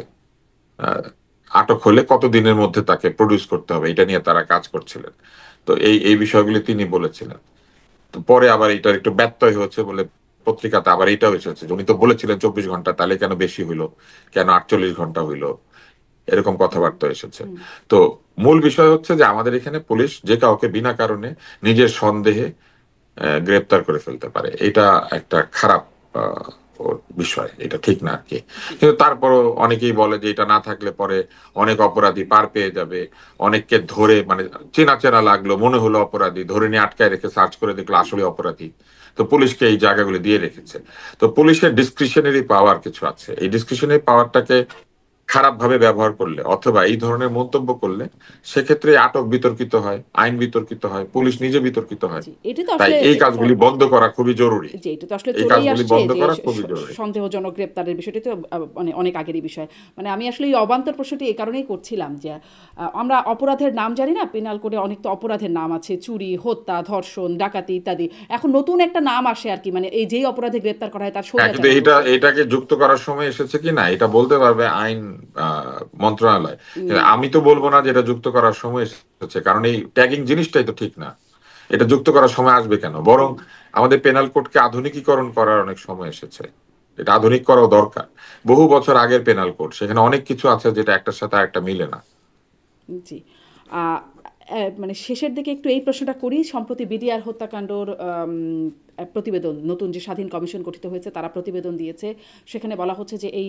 [SPEAKER 2] আহ, আটক হলে কত দিনের মধ্যে তাকে প্রডিউস করতে হবে, এটা নিয়ে তারা কাজ করছিলেন। তো এই বিষয়গুলি তিনি বলেছিলেন। তো পরে আবার এটার একটু ব্যত্যয় হয়েছে বলে পত্রিকাতে আবার এটাও এসেছে যে উনি তো বলেছিলেন 24 ঘন্টা, তাহলে কেন বেশি হইলো, কেন 48 ঘন্টা হইলো, এরকম কথাবার্তা এসেছে। তো মূল বিষয় হচ্ছে যে আমাদের এখানে পুলিশ যে কাউকে বিনা কারণে নিজের সন্দেহে গ্রেপ্তার করে ফেলতে পারে, এটা একটা খারাপ আহ, ওর বিষয়, এটা ঠিক না আর কি।
[SPEAKER 1] জি।
[SPEAKER 2] কিন্তু তারপরও অনেকেই বলে যে এটা না থাকলে পরে অনেক অপরাধী পার পেয়ে যাবে, অনেককে ধরে মানে চেনা চেনা লাগলো, মনে হলো অপরাধী, ধরে নিয়ে আটকায় রেখে সার্চ করে দেখলো আসলে অপরাধী। তো পুলিশকে এই জায়গাগুলো দিয়ে রেখেছে। তো পুলিশের ডিসক্রিশনারি পাওয়ার কিছু আছে, এই ডিসক্রিশনারি পাওয়ারটাকে খারাপভাবে ব্যবহার করলে অথবা এই ধরনের মন্তব্য করলে সেক্ষেত্রে আটক বিতর্কিত হয়, আইন বিতর্কিত হয়, পুলিশ নিজে বিতর্কিত হয়।
[SPEAKER 1] জি, এটি তো
[SPEAKER 2] তাই
[SPEAKER 1] আসলে
[SPEAKER 2] এই কাজগুলি বন্ধ করা খুবই জরুরি।
[SPEAKER 1] যে এটা তো আসলে
[SPEAKER 2] এই
[SPEAKER 1] চলেই
[SPEAKER 2] কাজগুলি
[SPEAKER 1] আসছে
[SPEAKER 2] বন্ধ
[SPEAKER 1] যে
[SPEAKER 2] করা খুবই জরুরি।
[SPEAKER 1] সন্দেহজনক গ্রেপ্তারের বিষয়টি তো মানে অনেক আগেরই বিষয়। মানে আমি আসলে এই অবান্তর প্রশ্নটি এই কারণেই করছিলাম যে আমরা অপরাধের নাম জানি না, পেনাল কোডে অনেক তো অপরাধের নাম আছে, চুরি, হত্যা, ধর্ষণ, ডাকাতি ইত্যাদি। এখন নতুন একটা নাম আসে আর কি, মানে এই যেই অপরাধে গ্রেপ্তার করা হয় তার
[SPEAKER 2] হ্যাঁ, কিন্তু
[SPEAKER 1] স্বৈরাচার।
[SPEAKER 2] এটাকে যুক্ত করার সময় এসেছে কি না এটা বলতে পারবে আইন মন্ত্রণালয়। কিন্তু আমি তো বলবো না যে এটা যুক্ত করার সময় এসেছে, কারণ এই ট্যাগিং জিনিসটাই তো ঠিক না। এটা যুক্ত করার সময় আসবে কেন? বরং আমাদের পেনাল কোডকে আধুনিকীকরণ করার অনেক সময় এসেছে। এটা আধুনিক করাও দরকার। বহু বছর আগের পেনাল কোড, সেখানে অনেক কিছু আছে যেটা একটার সাথে আরেকটা মিলে না।
[SPEAKER 1] জি। মানে শেষের দিকে একটু এই প্রশ্নটা করি। সম্প্রতি বিডিআর হত্যাকাণ্ডর প্রতিবেদন, নতুন যে স্বাধীন কমিশন গঠিত হয়েছে তারা প্রতিবেদন দিয়েছে। সেখানে বলা হচ্ছে যে এই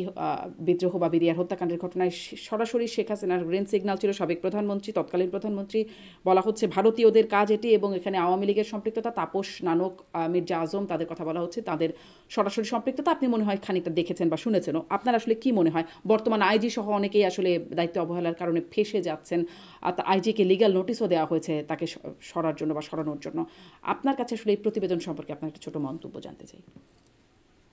[SPEAKER 1] বিদ্রোহ বা বিডিআর হত্যাকাণ্ডের ঘটনায় সরাসরি শেখ হাসিনার গ্রিন সিগন্যাল ছিল। সাবেক প্রধানমন্ত্রী, তৎকালীন প্রধানমন্ত্রী, বলা হচ্ছে ভারতীয়দের কাজ এটি, এবং এখানে আওয়ামী লীগের সম্পৃক্ততা, তাপস নানক, মির্জা আজম, তাদের কথা বলা হচ্ছে, তাদের সরাসরি সম্পৃক্ততা। আপনি মনে হয় খানিকটা দেখেছেন বা শুনেছেনও। আপনার আসলে কি মনে হয়? বর্তমান আইজি সহ অনেকেই আসলে দায়িত্ব অবহেলার কারণে ফেঁসে যাচ্ছেন। আর আইজিকে লিগ্যাল নোটিশও দেওয়া হয়েছে তাকে সরার জন্য বা সরানোর জন্য। আপনার কাছে আসলে এই প্রতিবেদন সম্পর্কে আপনার একটা ছোট মন্তব্য জানতে চাই।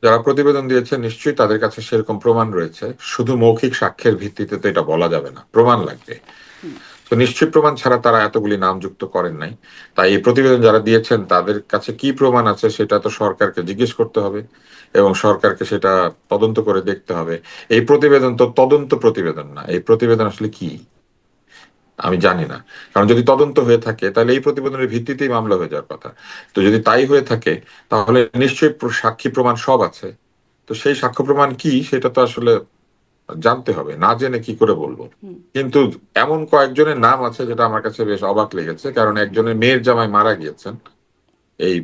[SPEAKER 2] যারা প্রতিবেদন দিয়েছে নিশ্চয়ই তাদের কাছে সেরকম প্রমাণ রয়েছে। শুধু মৌখিক সাক্ষ্যের ভিত্তিতে তো এটা বলা যাবে না, প্রমাণ লাগবে। তো নিশ্চিত প্রমাণ ছাড়া তারা এতগুলি নাম যুক্ত করেন নাই। তাই এই প্রতিবেদন যারা দিয়েছেন তাদের কাছে কি প্রমাণ আছে সেটা তো সরকারকে জিজ্ঞেস করতে হবে এবং সরকারকে সেটা তদন্ত করে দেখতে হবে। এই প্রতিবেদন তো তদন্ত প্রতিবেদন না। এই প্রতিবেদন আসলে কি আমি জানি না। কারণ যদি তদন্ত হয়ে থাকে তাহলে এই প্রতিবেদনের ভিত্তিতেই মামলা হয়ে যাওয়ার কথা। তো যদি তাই হয়ে থাকে তাহলে নিশ্চয়ই সাক্ষী প্রমাণ সব আছে। তো সেই সাক্ষ্য প্রমাণ কি সেটা তো আসলে জানতে হবে, না জেনে কি করে বলবো। কিন্তু এমন কয়েকজনের নাম আছে যেটা আমার কাছে বেশ অবাক লেগেছে, কারণ একজনের মেয়ের জামাই মারা গিয়েছেন এই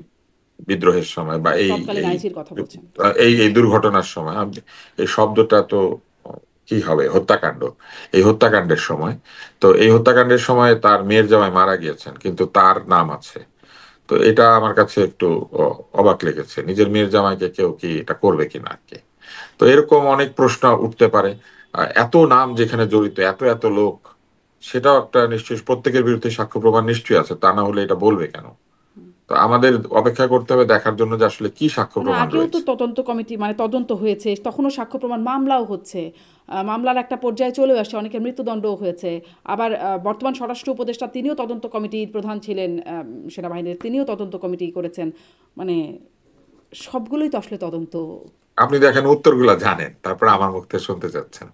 [SPEAKER 2] বিদ্রোহের সময় বা এই
[SPEAKER 1] তৎকালীন
[SPEAKER 2] এই
[SPEAKER 1] আইজির কথা বলছেন।
[SPEAKER 2] এই দুর্ঘটনার সময়। এই শব্দটা তো কি হবে, হত্যাকাণ্ড, এই হত্যাকাণ্ডের সময়। তো এই হত্যাকাণ্ডের সময় তার মেয়ের জামাই মারা গিয়েছেন কিন্তু তার নাম আছে। তো এটা আমার কাছে একটু অবাক লেগেছে, নিজের মেয়ের জামাইকে কেউ কি এটা করবে কিনা আর কি। তো এরকম অনেক প্রশ্ন উঠতে পারে। এত নাম যেখানে জড়িত, এত এত লোক, সেটাও একটা নিশ্চয়ই প্রত্যেকের বিরুদ্ধে সাক্ষ্য প্রমাণ নিশ্চয়ই আছে, তা না হলে এটা বলবে কেন? তো আমাদের অপেক্ষা করতে হবে দেখার জন্য যে আসলে কি সাক্ষ্য
[SPEAKER 1] মানে
[SPEAKER 2] প্রমাণ
[SPEAKER 1] আগেও তো
[SPEAKER 2] রয়েছে।
[SPEAKER 1] তদন্ত কমিটি, মানে তদন্ত হয়েছে, তখনও সাক্ষ্য প্রমাণ, মামলাও হচ্ছে। মামলার একটা পর্যায়ে চলেও আসছে, অনেকের মৃত্যুদণ্ডও হয়েছে। আবার বর্তমান স্বরাষ্ট্র উপদেষ্টা তিনিও তদন্ত কমিটির প্রধান ছিলেন, সেনাবাহিনীর, তিনিও তদন্ত কমিটি করেছেন। মানে সবগুলোই তো আসলে তদন্ত।
[SPEAKER 2] আপনি দেখেন উত্তরগুলা জানেন, তারপর আমার মুখ থেকে শুনতে চাচ্ছেন।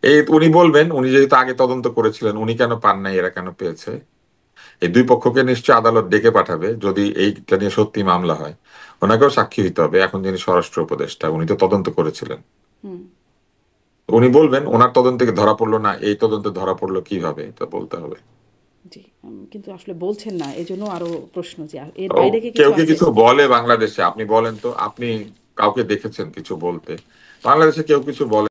[SPEAKER 2] এই উনি বলবেন, উনি যেহেতু আগে তদন্ত করেছিলেন, উনি কেন পান নাই, এরা কেন পেয়েছে। এই দুই পক্ষকে নিশ্চয়ই আদালত ডেকে পাঠাবে যদি এইটা নিয়ে সত্যি মামলা হয়। ওনাকেও সাক্ষী হইতে হবে, এখন যিনি স্বরাষ্ট্র উপদেষ্টা উনি তো তদন্ত করেছিলেন। উনি বলবেন ওনার তদন্তে ধরা পড়লো না, এই তদন্তে ধরা পড়লো কিভাবে, এটা বলতে হবে।
[SPEAKER 1] জি, কিন্তু আসলে বলছেন না, এজন্য আরো প্রশ্ন যে এর
[SPEAKER 2] ও,
[SPEAKER 1] বাইরে কি
[SPEAKER 2] কেউ
[SPEAKER 1] কিছু
[SPEAKER 2] কি
[SPEAKER 1] আছে?
[SPEAKER 2] কিছু বলে বাংলাদেশে? আপনি বলেন তো, আপনি কাউকে দেখেছেন কিছু বলতে? বাংলাদেশে কেউ কিছু বলে?